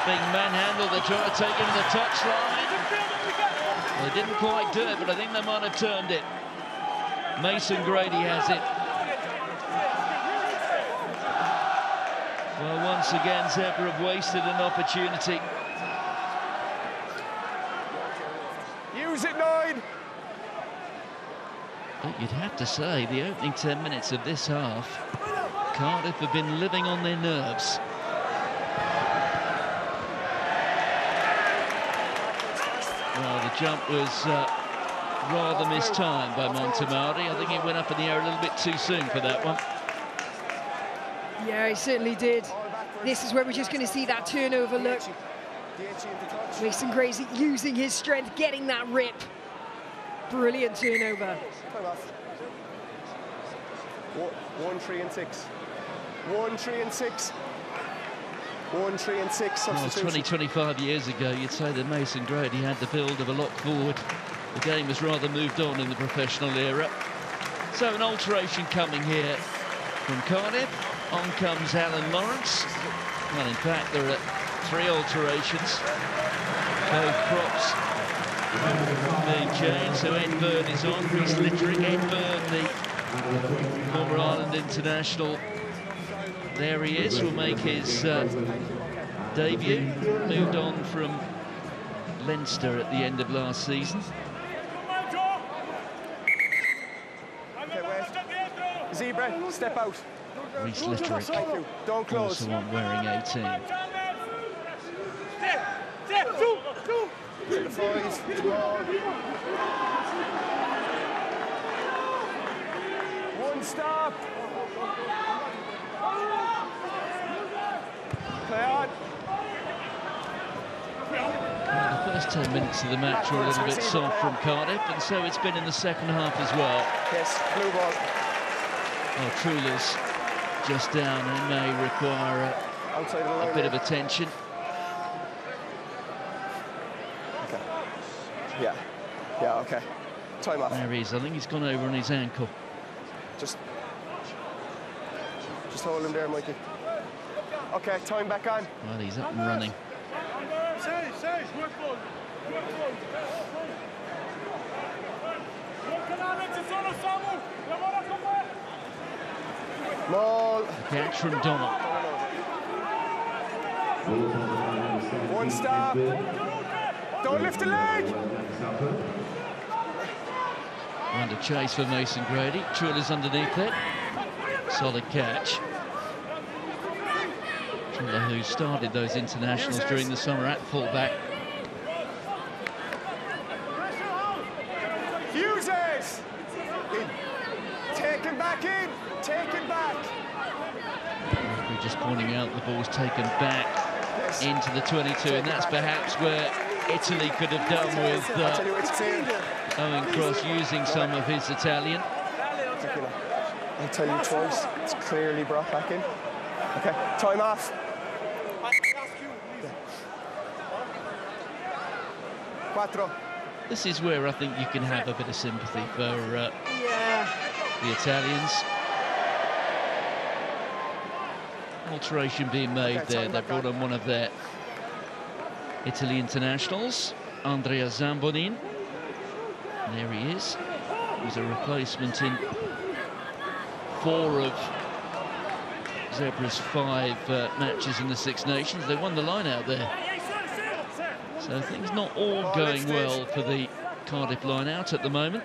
being manhandled. They try to take him to the touchline. They didn't quite do it, but I think they might have turned it. Mason Grady has it. Well, once again, Zebre have wasted an opportunity. Use it, 9. But you'd have to say, the opening 10 minutes of this half, Cardiff have been living on their nerves. Well, the jump was rather mistimed by Montemauri. I think he went up in the air a little bit too soon for that one. Yeah, he certainly did. This is where we're just going to see that turnover look. Mason Grady using his strength, getting that rip. Brilliant turnover. 1, 3 and 6. 1, 3 and 6. 1, 3 and 6 Well, substitution. 25 years ago, you'd say that Mason Grady had the build of a lock forward. The game has rather moved on in the professional era. So an alteration coming here from Cardiff. On comes Alun Lawrence. Well, in fact, there are 3 alterations. Both props being changed. So Ed Byrne is on. Rhys Litterick. Ed Byrne, the former Ireland international. There he is. Will make his debut. Moved on from Leinster at the end of last season. Okay, wait. Zebre, step out. Rhys Litterick, Don't close. also on wearing 18. The 5, small. 1 stop. Play on. Well, the first 10 minutes of the match were a little bit soft from Cardiff, and so it's been in the second half as well. Yes, blue ball. Oh, Trulla's just down and may require Outside of the line. a bit of attention. Okay. Yeah, okay. Time off. There he is. I think he's gone over on his ankle. Just hold him there, Mikey. Okay, time back on. Well, he's up and running. Maul. Catch from Donald. 1 stop. Don't lift the leg. Under chase for Mason Grady. Trulla's underneath it. Solid catch. Trulla, who started those internationals during the summer at fullback. Use it. Take him back in. Take him back. We're just pointing out the ball's taken back into the 22, and that's perhaps where Italy could have done with Owen Cross using some of his Italian. I'll tell you twice, it's clearly brought back in. Okay, time off. Quattro. This is where I think you can have a bit of sympathy for the Italians. Alteration being made there. They brought on one of their Italy internationals, Andrea Zambonin. And there he is. He was a replacement in 4 of Zebra's 5 matches in the Six Nations. They won the line out there. So things not all going well for the Cardiff line out at the moment.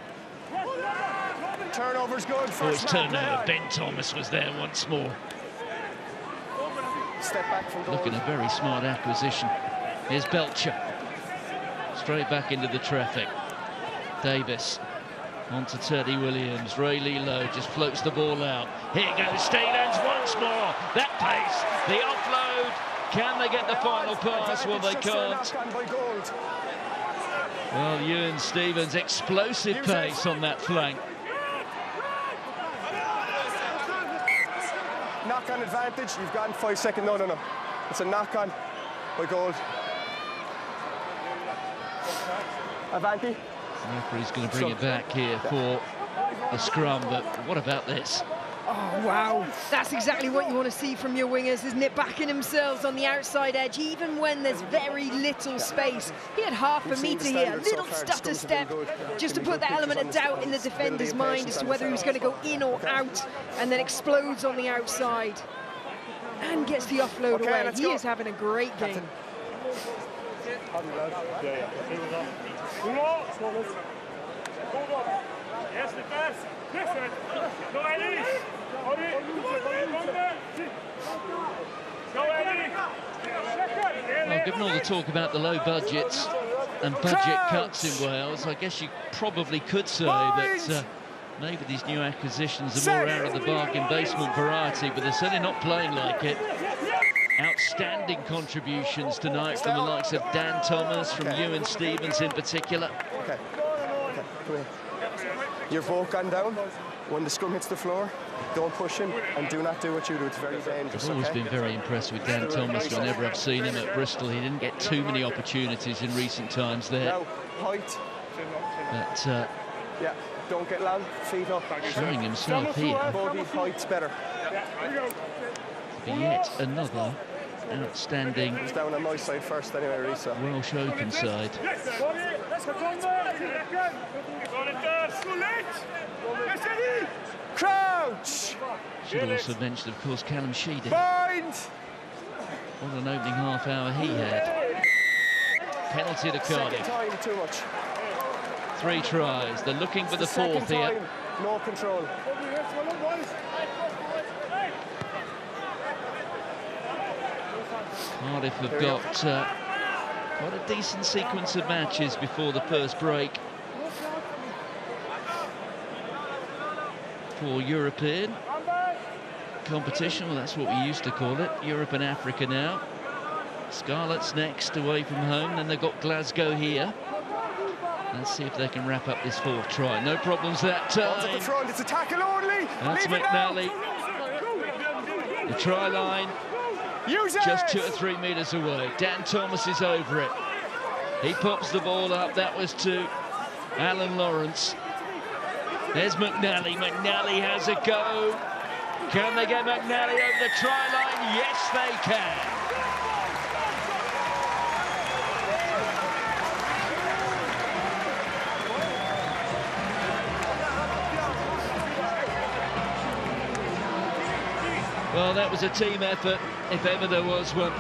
Turnover's good. First turnover. Ben Thomas was there once more. Step back from goal. Looking a very smart acquisition. Here's Belcher. Straight back into the traffic. Davis. On to Teddy Williams. Rey Lee-Lo just floats the ball out. Here goes Stephens once more. That pace. The offload. Can they get the final pass? Well, they can't. Well, Iwan Stephens, explosive pace on that flank. Knock-on advantage. You've gotten 5 seconds. No. It's a knock-on by Gold. Avanti. The referee's going to bring it back here for a scrum, but what about this? Oh, wow. That's exactly what you want to see from your wingers, isn't it? Backing themselves on the outside edge, even when there's very little space. He had half a metre here, a little stutter step, just to put that element of doubt in the defender's mind as to whether he was going to go in or out, and then explodes on the outside. And gets the offload away. He is having a great game. Well, given all the talk about the low budgets and budget cuts in Wales, I guess you probably could say that maybe these new acquisitions are more out of the bargain basement variety, but they're certainly not playing like it. Outstanding contributions tonight from the likes of Dan Thomas, from Iwan Stephens in particular. Okay, come here. You've both gone down. When the scrum hits the floor, don't push him and do not do what you do. It's very dangerous. I've always been very impressed with Dan Thomas whenever I've seen him at Bristol. He didn't get too many opportunities in recent times there. Now, height. But yeah, don't get long, feet up. Showing himself here. Body height's better. Yet another outstanding He's down on my side first anyway, Risa. Welsh Open side. Crouch! Should also mention, of course, Callum Sheedy. Bind! What an opening half hour he had. Penalty to Cardiff. Time too much. 3 tries. They're looking for the 4th here. No control. Cardiff have got quite a decent sequence of matches before the first break for European competition. Well, that's what we used to call it. Europe and Africa now. Scarlets next away from home. Then they've got Glasgow here. Let's see if they can wrap up this 4th try. No problems that time. At the front, it's a tackle only. That's McNally. The try line. Just 2 or 3 metres away. Dan Thomas is over it. He pops the ball up. That was to Alun Lawrence. There's McNally. McNally has a go. Can they get McNally over the try line? Yes, they can. Well, that was a team effort, if ever there was one.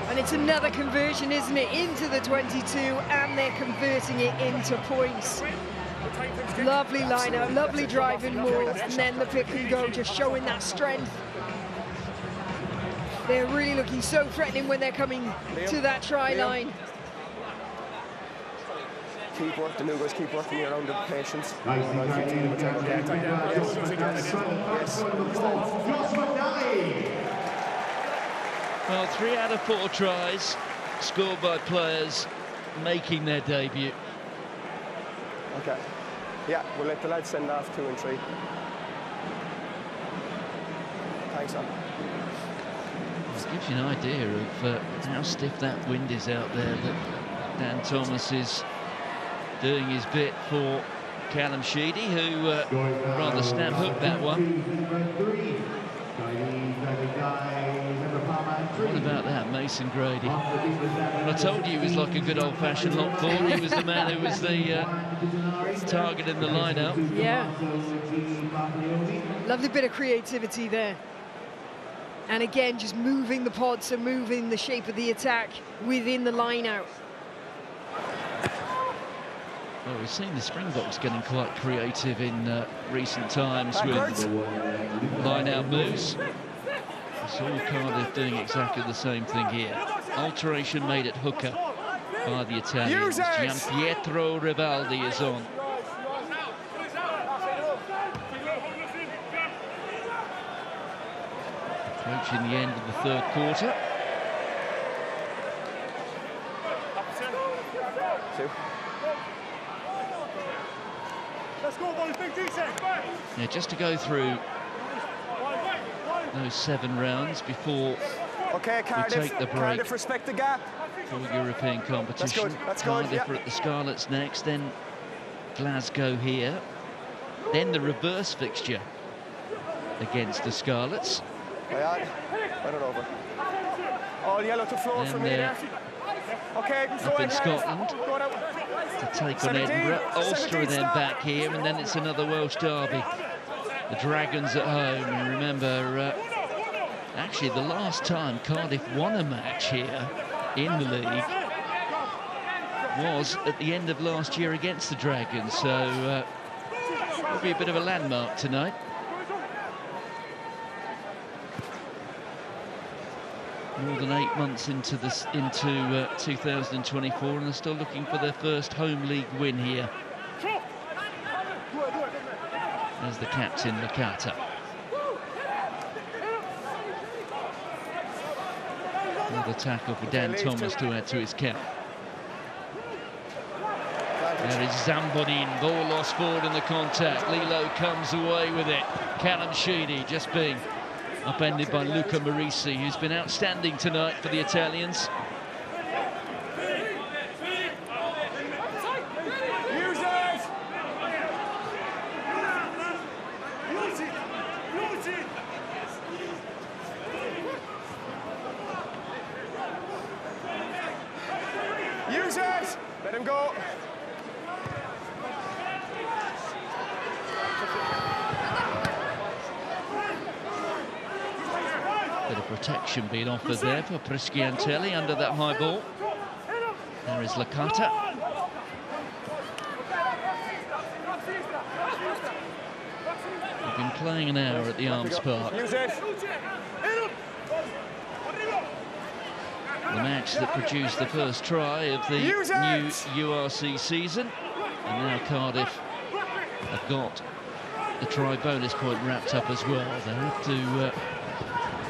And it's another conversion, isn't it, into the 22, and they're converting it into points. Lovely line-out, lovely driving move, and then the pick and go, just showing that strength. They're really looking so threatening when they're coming to that try line. Keep working, the new guys keep working around the patience. Well, 3 out of 4 tries scored by players making their debut. Okay. Yeah, we'll let the lads send off 2 and 3. Thanks, Sam. This gives you an idea of how stiff that wind is out there, that Dan Thomas is doing his bit for Callum Sheedy, who rather snap hooked that one. What about that, Mason Grady? Well, I told you he was like a good old-fashioned lock forward. He was the man who was the target in the line-out. Yeah. Lovely bit of creativity there. And again, just moving the pod, so moving the shape of the attack within the line-out. Well, we've seen the Springboks getting quite creative in recent times with line-out moves. We saw Cardiff doing exactly the same thing here. Alteration made at hooker by the Italians. Gianpietro Ribaldi is on. Approaching the end of the third quarter. Let's go, boys, big decent. Yeah, just to go through those 7 rounds before we take the break. Cardiff respect the gap. For European competition. Cardiff are at the Scarlets next, then Glasgow here, then the reverse fixture against the Scarlets. Run it over. All yellow to floor from here. Okay, up in Scotland to take on Edinburgh. Ulster are then back here, and then it's another Welsh derby. The Dragons at home, and remember, actually the last time Cardiff won a match here in the league was at the end of last year against the Dragons, so it'll be a bit of a landmark tonight. More than 8 months into 2024, and they're still looking for their first home league win here. There's the captain, Licata. Another tackle for Dan Thomas to add to his count. There is Zambonin, ball lost forward in the contact. Lie-Lo comes away with it. Callum Sheedy just being upended by Luca Morisi, who's been outstanding tonight for the Italians. Users! Let him go. Bit of protection being offered there for Preschiantelli under that high ball. There is Licata. They've been playing an hour at the Arms Park. The match that produced the first try of the new URC season. And now Cardiff have got the try bonus point wrapped up as well. They have to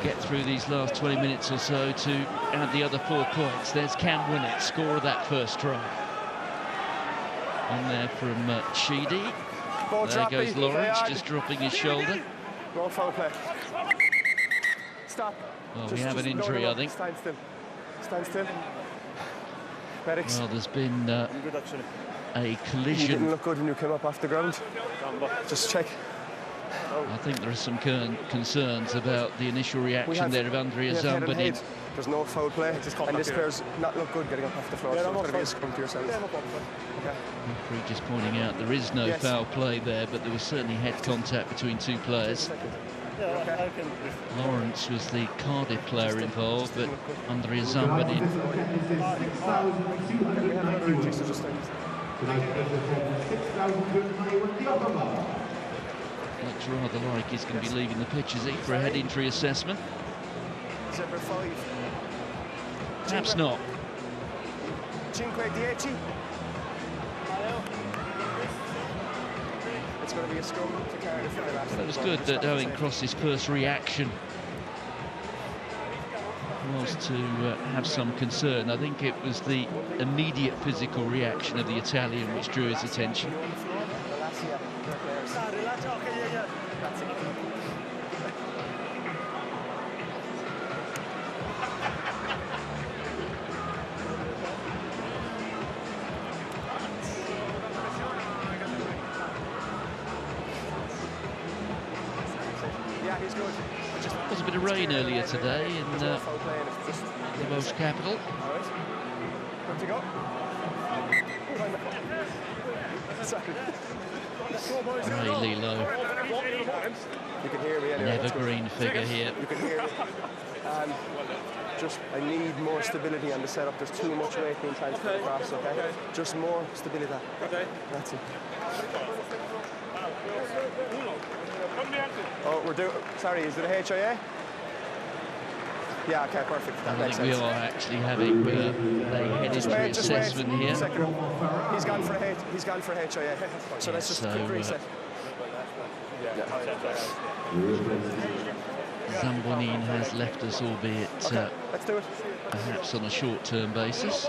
get through these last 20 minutes or so to add the other 4 points. There's Cam Winnett, score of that first try. On there from Sheedy. There goes Lawrence, just dropping his shoulder. No foul play. Stop. Well, we have an injury, I think. Stand still. Stand still. Medics. Well, there's been a collision. You didn't look good when you came up off the ground. Just check. I think there are some concerns about the initial reaction there of Andrea Zambonin. There's no foul play, and this player's not look good getting up off the floor, so it's going to be a scrum to yourselves. Referee just pointing out there is no foul play there, but there was certainly head contact between 2 players. Lawrence was the Cardiff player involved, but Andrea Zambonin. Looks rather like he's going to be leaving the pitch, is he, for a head injury assessment? Zebre 5. Perhaps not. 5-10. It's going to be a scrum to Cardiff. Well, it was good that Owen Cross's first reaction was to have some concern. I think it was the immediate physical reaction of the Italian which drew his attention. Yeah, he's good. Just was a bit of rain earlier today in the Welsh capital. Rey Lee-Lo, an evergreen figure here. You can hear me. Just, I need more stability on the setup. There's too much weight being transferred across, okay? Just more stability. Okay. That's it. Oh, we're doing... Sorry, is it a HIA? Yeah, okay, perfect. That makes sense. We are actually having a head injury assessment here. He's gone for a HIA. So let's just quick reset. Zambonin has left us, albeit let's do it. Perhaps on a short-term basis.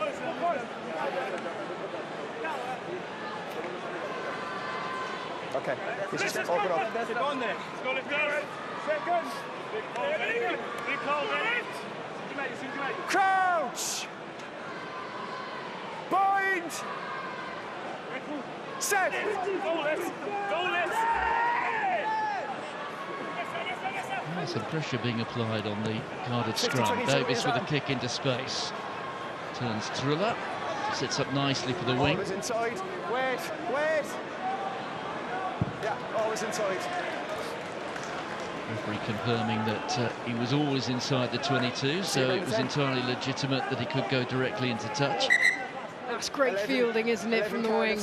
Okay, he's just open up. Crouch! Bind! Set! Some pressure being applied on the Cardiff scrum. Davis with a kick into space. Turns Trulla. Sits up nicely for the wing. Always inside. Wait. Yeah, always inside. Referee confirming that he was always inside the 22, so it was entirely legitimate that he could go directly into touch. That's great fielding, isn't it, from the wing?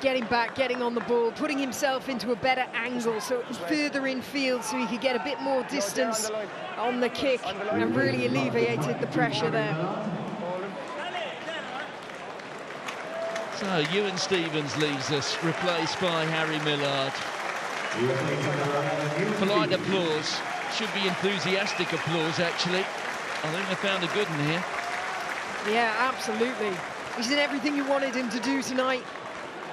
Getting back, getting on the ball, putting himself into a better angle, so further in field, so he could get a bit more distance on the kick, and really alleviated the pressure there. So Iwan Stephens leaves us, replaced by Harri Millard. Polite applause, should be enthusiastic applause actually. I think I found a good one here. Yeah, absolutely. He's done everything you wanted him to do tonight.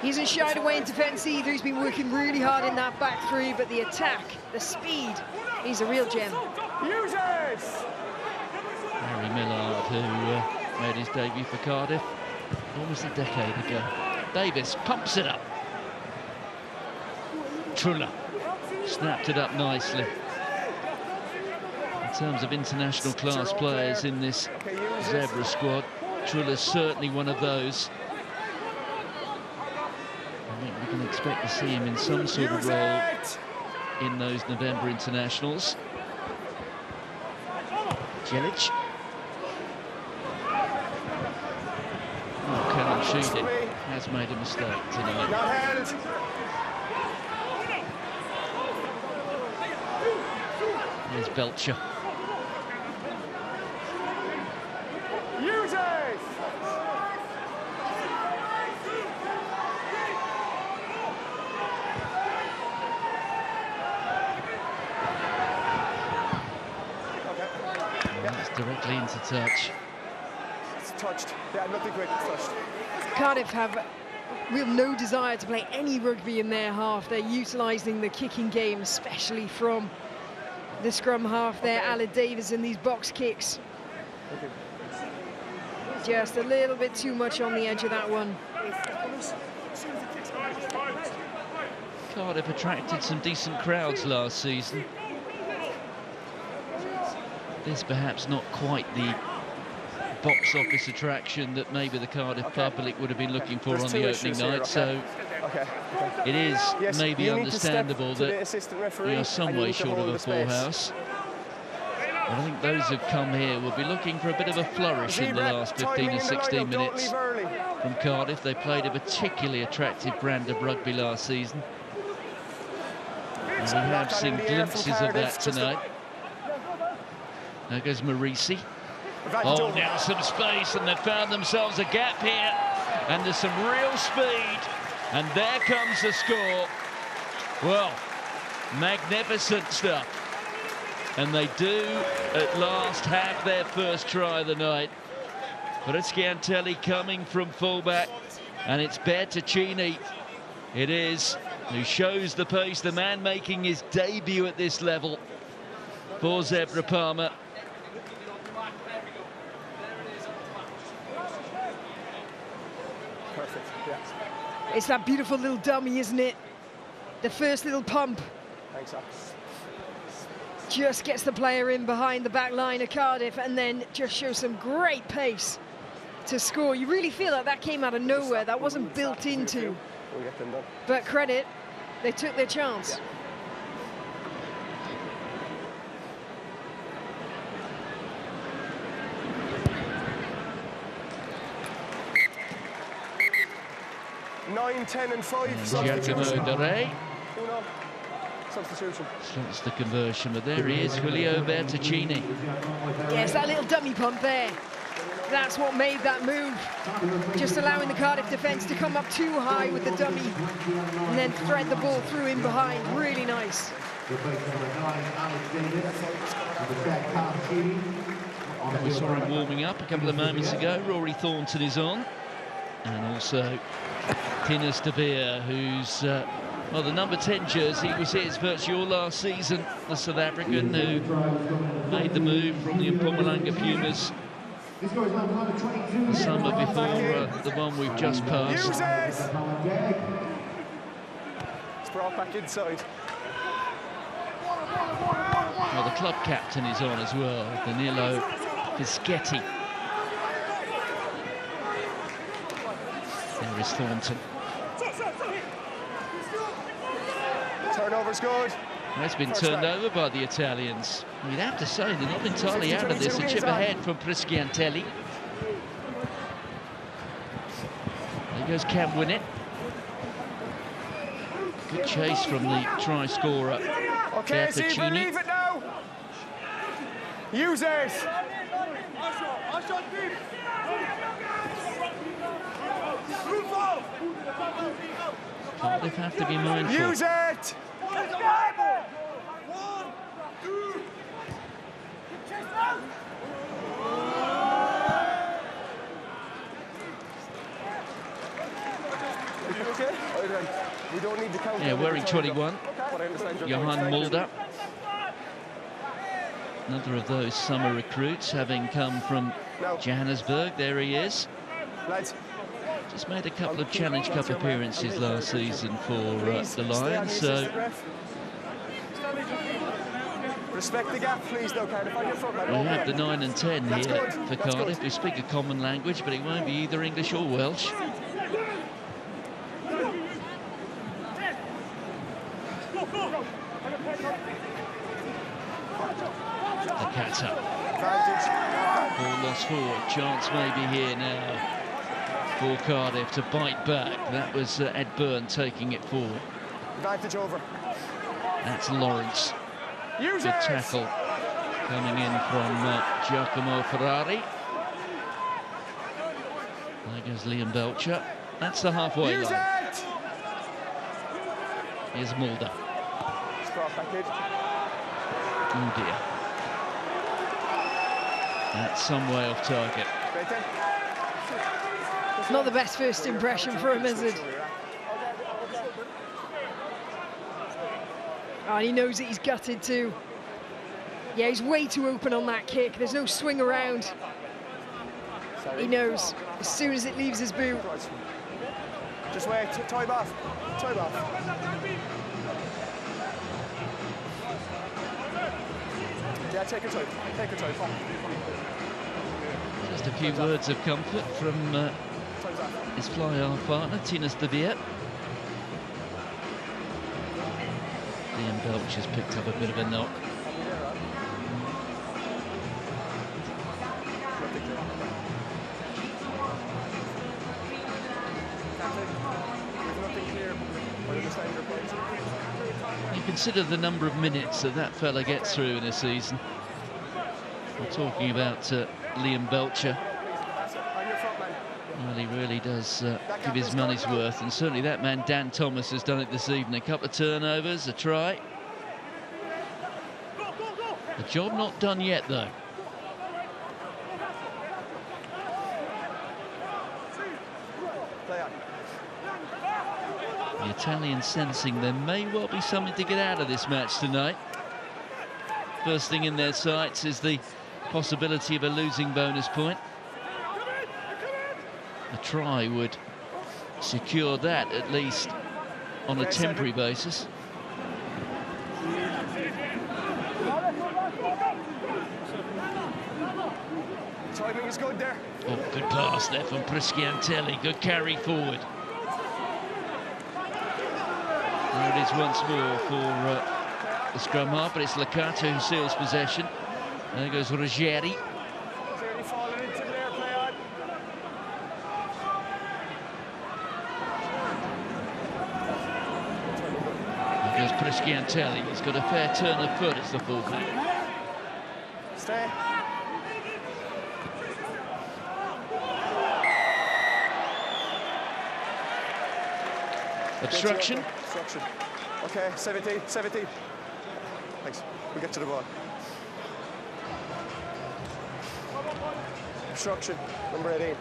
He hasn't shied away in defence either. He's been working really hard in that back three, but the attack, the speed, he's a real gem. Harri Millard, who made his debut for Cardiff almost a decade ago. Davis pumps it up. Trulla snapped it up nicely. In terms of international class players in this Zebre squad, Trulla's certainly one of those. I think we can expect to see him in some sort of role in those November internationals. Jelic. Oh, Callum Sheedy has made a mistake tonight. Here's Belcher. Directly into touch. It's touched. Yeah, nothing quick. It's touched. Cardiff have real no desire to play any rugby in their half. They're utilising the kicking game, especially from the scrum half there. Alun Davis in these box kicks. Just a little bit too much on the edge of that one. Cardiff attracted some decent crowds last season. This perhaps not quite the box office attraction that maybe the Cardiff public would have been looking for on the opening night, so it is maybe understandable that we are some way short of a full house. But I think those who've come here will be looking for a bit of a flourish in the last 15 or 16 minutes from Cardiff. They played a particularly attractive brand of rugby last season. And we have seen glimpses of that tonight. There goes Morisi. Oh, now some space, and they've found themselves a gap here. And there's some real speed. And there comes the score. Well, magnificent stuff. And they do, at last, have their first try of the night. Bertaccini coming from fullback. And it's Bertaccini. It is, who shows the pace. The man making his debut at this level for Zebre Parma. It's that beautiful little dummy, isn't it? The first little pump. Thanks, just gets the player in behind the back line of Cardiff and then just shows some great pace to score. You really feel like that came out of nowhere. That wasn't built into. But credit, they took their chance. Nine, 10 and 5. Substitution. Slots the conversion, but there he is, Giulio Bertaccini. Yes, that little dummy pump there. That's what made that move. Just allowing the Cardiff defence to come up too high with the dummy and then thread the ball through in behind. Really nice. We saw him warming up a couple of moments ago. Rory Thornton is on. And also Tinus De Beer, who's well, the number 10 jersey was his virtually all last season. The South African who made the move from the Mpumalanga Pumas the summer before the one we've just passed. It's brought back inside. Well, the club captain is on as well, Danilo Fischetti. There is Thornton. Turnover's good. Well, it's been turned over by the Italians. You'd have to say they're not entirely out of this. A chip ahead from Prisciantelli. There goes Cam win it. Good chase from the try scorer. Okay, Zebre, leave it now. Use it. Cardiff have to be mindful. Use it. We don't need to count. Yeah, wearing 21. Johan Mulder. Another of those summer recruits, having come from Johannesburg. There he is. Just made a couple of Challenge Cup appearances last season for the Lions, so... Respect the gap, please, though, Cardiff. We have the 9 and 10 here for Cardiff. We speak a common language, but it won't be either English or Welsh. Licata. Ball lost forward. Chance maybe here now for Cardiff to bite back. That was Ed Byrne taking it forward. Advantage over. That's Lawrence. Good tackle coming in from Giacomo Ferrari. There goes Liam Belcher. That's the halfway line. Here's Mulder. Oh dear. That's some way off target. Not the best first impression for him, is it? Oh, and he knows that he's gutted too. Yeah, he's way too open on that kick. There's no swing around. He knows as soon as it leaves his boot. Just wait, time off. Time off. Yeah, take your time. Take your time. Just a few words of comfort from his fly-half partner, Tinus De Beer. Liam Belcher's picked up a bit of a knock. You consider the number of minutes that fella gets through in a season. We're talking about Liam Belcher. Well, he really does give his money's worth, and certainly that man Dan Thomas has done it this evening. A couple of turnovers, a try. The job not done yet, though. The Italians sensing there may well be something to get out of this match tonight. First thing in their sights is the possibility of a losing bonus point. A try would secure that, at least on a temporary basis. He's good there. Oh, good pass there from Presciantelli. Good carry forward. There it is once more for the scrum half, but it's Licata who seals possession. There goes Ruggeri. Clearly falling into there, play on. There goes Presciantelli. He's got a fair turn of foot. It's the fullback. Stay. Obstruction. Obstruction. Okay, 17. Thanks. We'll get to the ball. Obstruction, number 18.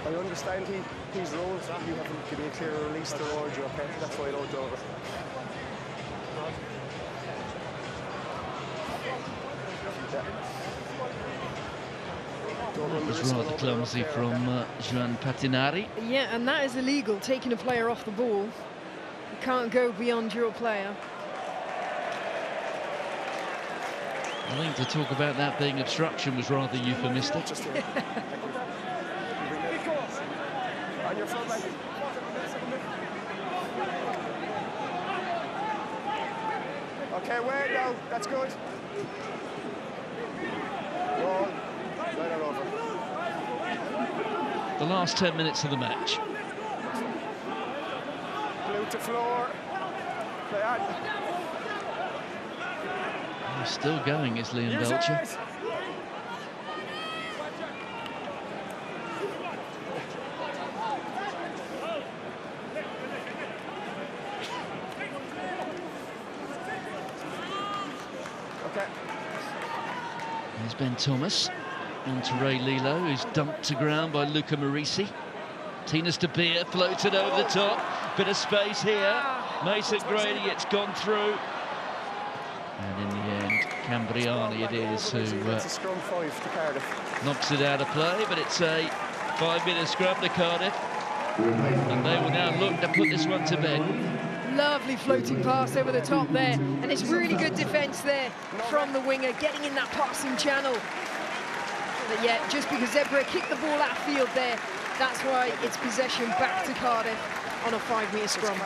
I understand he's rules. You haven't given a clear release to Rory, okay? That's why I don't over. It was rather clumsy from Johan Patinari. Yeah, and that is illegal, taking a player off the ball. You can't go beyond your player. I think to talk about that being obstruction was rather euphemistic. On your front leg. Okay, wait now. That's good. Roll. Right on over. The last 10 minutes of the match. Blue to floor. Play on. Still going is Liam Belcher. Okay. There's Ben Thomas on to Rey Lee-Lo, who's dumped to ground by Luca Morisi. Tinus De Beer floated over the top. Bit of space here. Mason Grady, it's gone through. And in the end, Cambriani it is who scrum 5 to Cardiff. Knocks it out of play, but it's a 5-minute scrum to Cardiff. And they will now look to put this one to bed. Lovely floating pass over the top there, and it's really good defence there from the winger, getting in that passing channel. But yeah, just because Zebre kicked the ball out of field there, that's why it's possession back to Cardiff on a 5-metre scrum.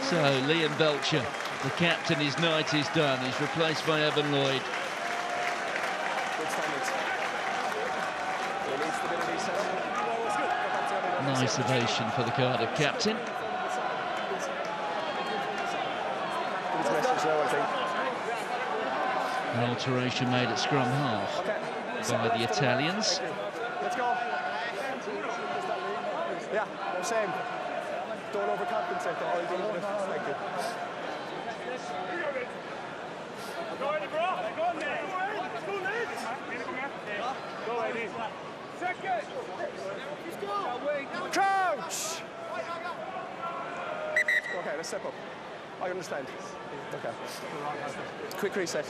So Liam Belcher, the captain, his night is done. He's replaced by Evan Lloyd. Nice ovation for the Cardiff captain. An alteration made at scrum half by the Italians. Let's go. Yeah, same. Don't overcompensate the whole thing. Thank you. Crouch! Okay, let's step up. I understand. Okay. Quick reset.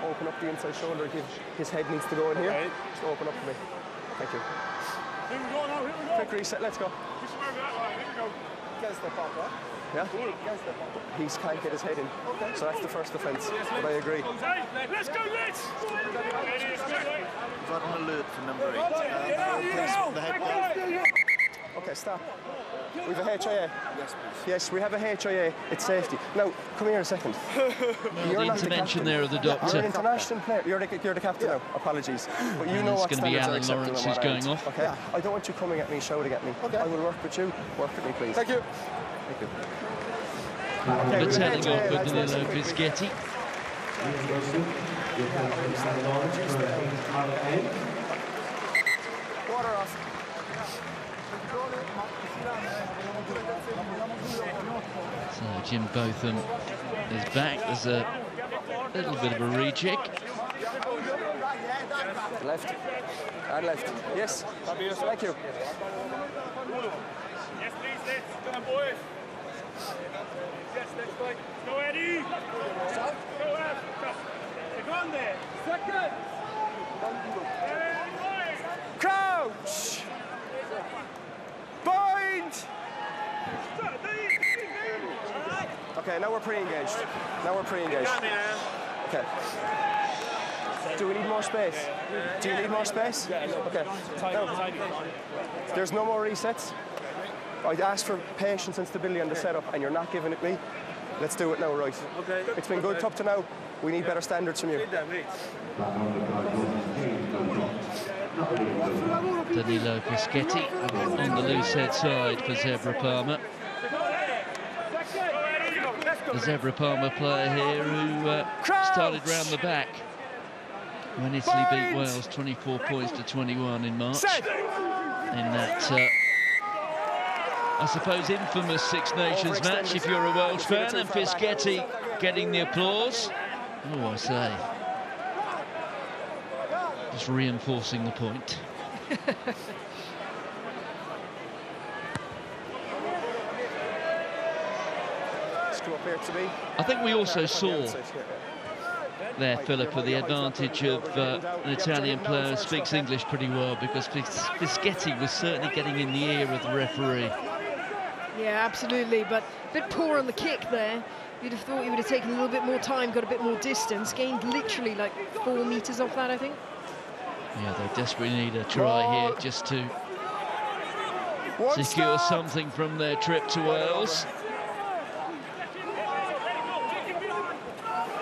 Open up the inside shoulder. His head needs to go in here. Just open up for me. Thank you. Here we go now, here we go. Quick reset, let's go. Just remember that line, here we go. Can't step up, right? Yeah? He can't get his head in. Okay. So that's the first offence, but I agree. Let's go, let's! We've got an alert for number 8. The head ball. Okay, stop. We have a HIA. Yes, please. Yes, we have a HIA. It's safety. Now, come here a second. The intervention there of the doctor. You're an international player. You're the captain now. Apologies. But you know what standards are acceptable. Alun Lawrence who's going off. Okay. I don't want you coming at me, shouting at me. Okay. I will work with you. Work with me, please. Thank you. Thank you. The telling off with Danilo Fischetti. Water off. So Jim Botham is back. There's a little bit of a recheck. Left. And left. Yes. Thank you. Yes, please, let's go, boys. Yes, let's go. Go, Eddie. Go, Ev. Go on there. Second. Crouch. Bind. now we're pre-engaged. Now we're pre-engaged. Okay. Do we need more space? Do you need more space? Okay. No. There's no more resets. I'd ask for patience and stability on the setup, and you're not giving it me. Let's do it now, right? Okay. It's been good up to now. We need better standards from you. Danilo Fischetti on the loose head side for Zebre Parma. The Zebre Parma player here who started round the back when Italy beat Wales 24 points to 21 in March. In that, I suppose, infamous Six Nations match, if you're a Welsh fan, and Fischetti getting the applause. Oh, I say. Just reinforcing the point. I think we also saw there, Philip, with the advantage of an Italian player who speaks English pretty well, because Fischetti was certainly getting in the ear of the referee. Yeah, absolutely, but a bit poor on the kick there. You'd have thought he would have taken a little bit more time, got a bit more distance, gained literally like 4 meters off that, I think. Yeah, they desperately need a try here just to secure something from their trip to Wales.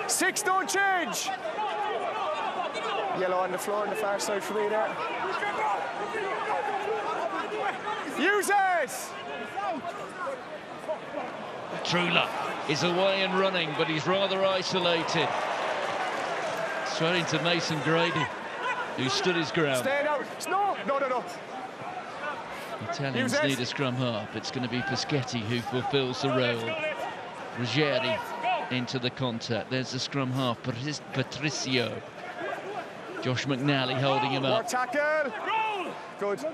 6, don't change! Yellow on the floor on the far side for me there. Use it! Trulla is away and running, but he's rather isolated. Straight into Mason Grady, who stood his ground. Stand out. No. The Italians need a scrum half. It's going to be Fischetti who fulfills the role. Ruggeri into the contact. There's the scrum half, Patricio. Josh McNally holding him up. Tackle. Good.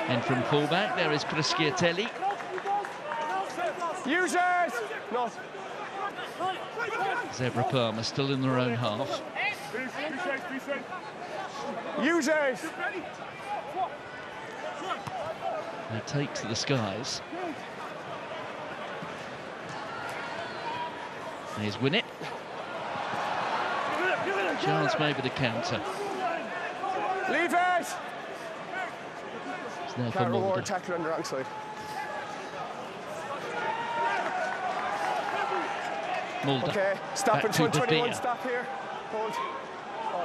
And from fullback, there is Preschiatelli. Use it! No. Zebre Parma still in their own half. Use it! They take to the skies. Here's Winnett. Chance maybe to counter. Leave it! It's now for Can't Mulder. reward tackle on the wrong side. Mulder. Okay, stop Back in to front, De 21, Beer. stop here. Hold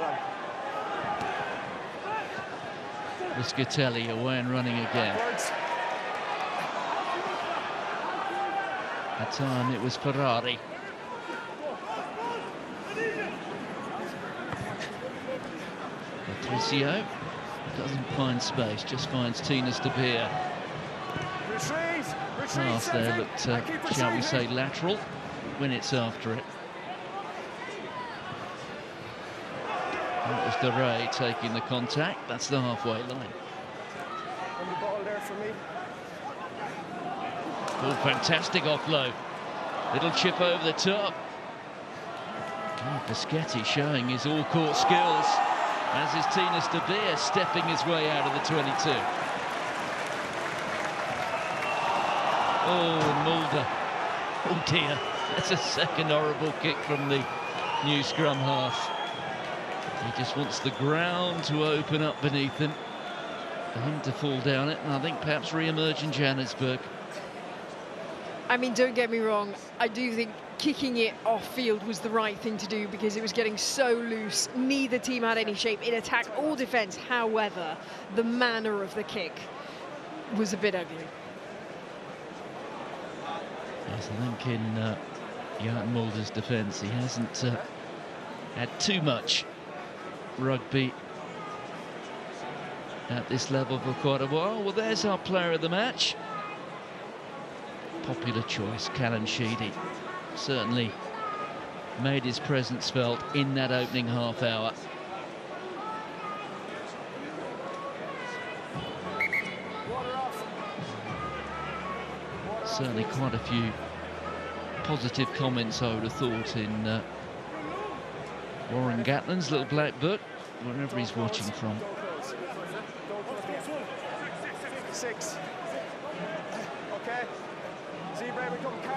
on. Ruscatelli away and running again. Backwards. That time it was Ferrari. Patricio doesn't find space, just finds Tinus De Beer. Pass there looked, shall we say, lateral when it's after it. That was De Rey taking the contact. That's the halfway line. And the ball there for me. Oh, fantastic offload. Little chip over the top. Oh, Fischetti showing his all-court skills, as is Tinus De Beer stepping his way out of the 22. Oh, Mulder. Oh dear, that's a second horrible kick from the new scrum half. He just wants the ground to open up beneath him, for him to fall down it, and I think perhaps re-emerge in Johannesburg. I mean, don't get me wrong, I do think kicking it off-field was the right thing to do because it was getting so loose. Neither team had any shape in attack or defence. However, the manner of the kick was a bit ugly. Yes, I think in Johan Mulder's defence, he hasn't had too much rugby at this level for quite a while. Well, there's our player of the match. Popular choice, Callum Sheedy. Certainly made his presence felt in that opening half hour. Certainly quite a few positive comments, I would have thought, in Warren Gatland's little black book, wherever he's watching from. 6.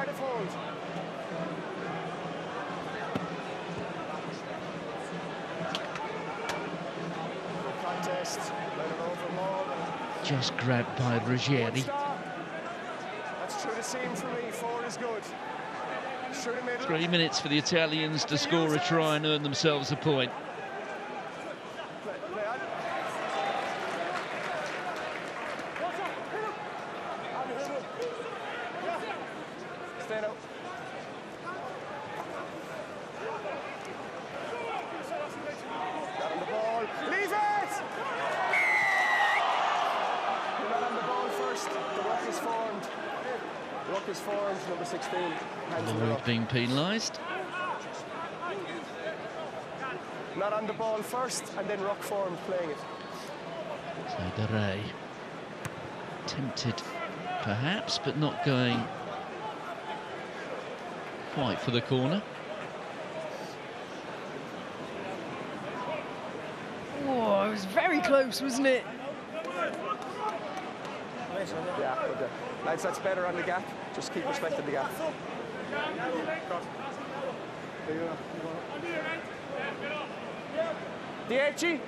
Cardiff hold. Contest. Let it over more. Just grabbed by Ruggeri. That's through the seam for me. 4 is good. 3 minutes for the Italians to score a try and earn themselves a point. Stand up. Got on the ball. Leave it! You're not on the ball first. The ruck is formed. The ruck is formed, number 16. Lloyd being penalised. Not on the ball first, and then ruck formed playing it. So De Rey tempted perhaps, but not going quite for the corner. Oh, it was very close, wasn't it? Yeah, but lads, that's better on the gap. Just keep respecting the gap. Dieci.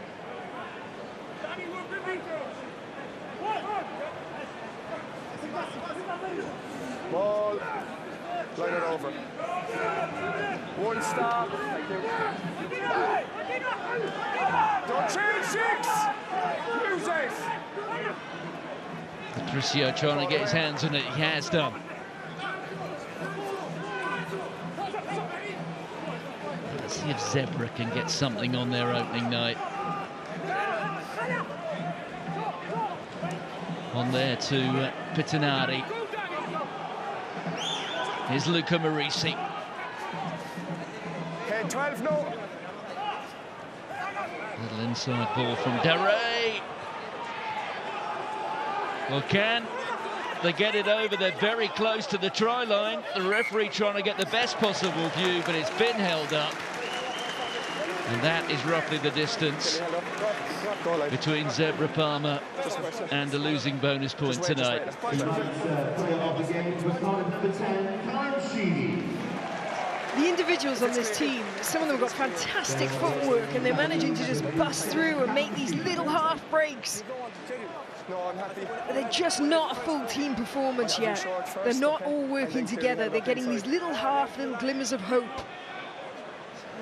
Ball. Line it over. 1 stop. Thank you. Don't change 6. Use it. Patricio trying to get his hands on it. He has done. Let's see if Zebre can get something on their opening night. On there to Pittinari. Here's Luca Morisi. Okay, 12 no. Little inside ball from De Rey. Well, can they get it over? They're very close to the try line. The referee trying to get the best possible view, but it's been held up. And that is roughly the distance between Zebre Palma and a losing bonus point tonight. The individuals on this team, some of them have got fantastic footwork, and they're managing to just bust through and make these little half breaks. But they're just not a full team performance yet. They're not all working together. They're getting these little glimmers of hope.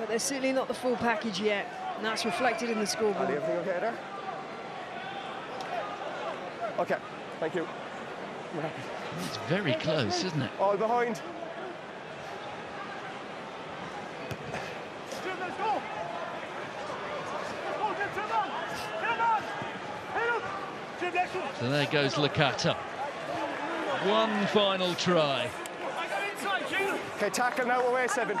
But they're certainly not the full package yet, and that's reflected in the scoreboard. Everything okay there? Okay, thank you. It's very close, isn't it? All behind. So there goes Licata. One final try. Okay, tackle now away 7.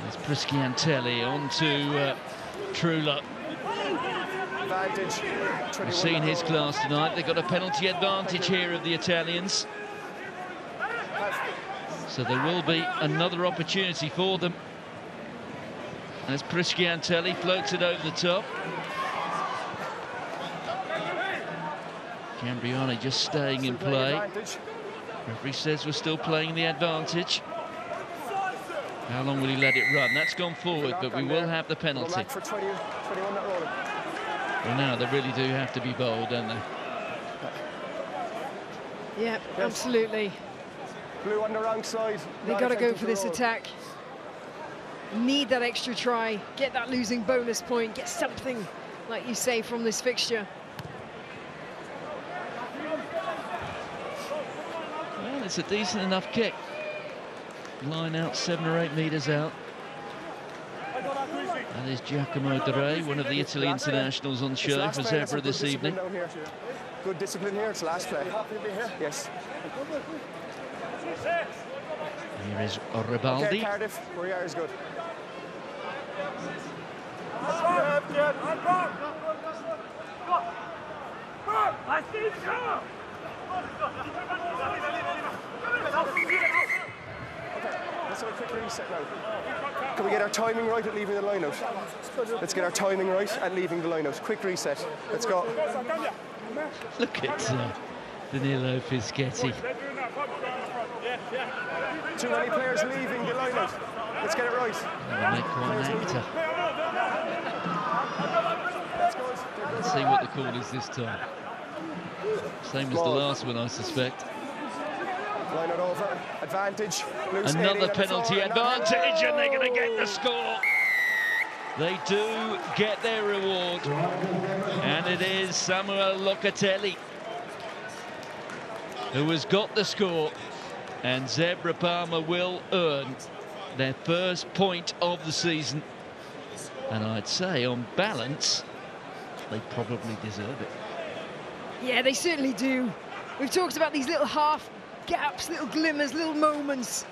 There's Prisciantelli on to Trulla. Advantage. We've seen his class tonight. They've got a penalty advantage here of the Italians. So there will be another opportunity for them. As Prisciantelli floats it over the top. Cambriani just staying in play. Referee says we're still playing the advantage. How long will he let it run? That's gone forward, but we will have the penalty. Well, now they really do have to be bold, don't they? Yeah, absolutely. Blue on the wrong side. They got to go for this attack. Need that extra try, get that losing bonus point, get something, like you say, from this fixture. Well, it's a decent enough kick. Line out 7 or 8 metres out. That is Giacomo De Rey, one of the Italy internationals on show for Zebre this evening. Good discipline here, it's last play. Yes. Here is Ribaldi. Okay, Cardiff, where you are is good. Okay, let's have a quick reset now. Can we get our timing right at leaving the line-out? Let's get our timing right at leaving the line-out. Quick reset. Let's go. Look at Danilo Fischetti. Too many players leaving the line-out. Let's get it right. They'll make quite an actor. Let's see what the call is this time. Same as the last one, I suspect. Line it over. Advantage. Another penalty advantage, and they're going to get the score. They do get their reward, and it is Samuele Locatelli who has got the score, and Zebre Parma will earn their first point of the season. And I'd say, on balance, they probably deserve it. Yeah, they certainly do. We've talked about these little half gaps, little glimmers, little moments.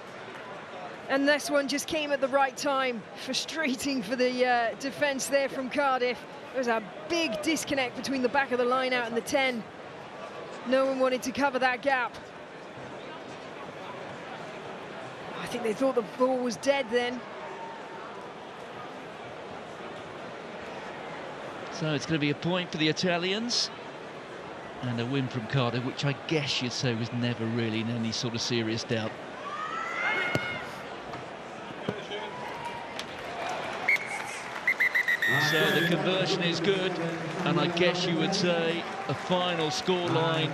And this one just came at the right time. Frustrating for the defence there from Cardiff. There was a big disconnect between the back of the line out and the 10. No one wanted to cover that gap. I think they thought the ball was dead then. So it's going to be a point for the Italians. And a win from Cardiff, which I guess you'd say was never really in any sort of serious doubt. So the conversion is good, and I guess you would say a final scoreline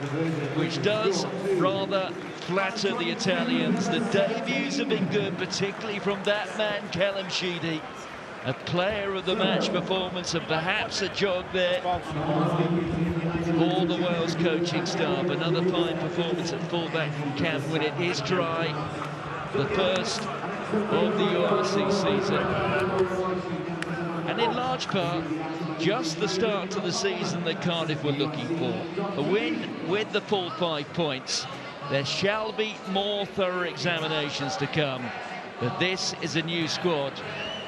which does rather flatter the Italians. The debuts have been good, particularly from that man, Callum Sheedy. A player of the match performance, and perhaps a jog there for the Wales coaching staff. Another fine performance at fullback from Cam when it is dry. The first of the URC season. And in large part, just the start to the season that Cardiff were looking for. A win with the full 5 points. There shall be more thorough examinations to come. But this is a new squad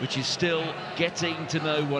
which is still getting to know one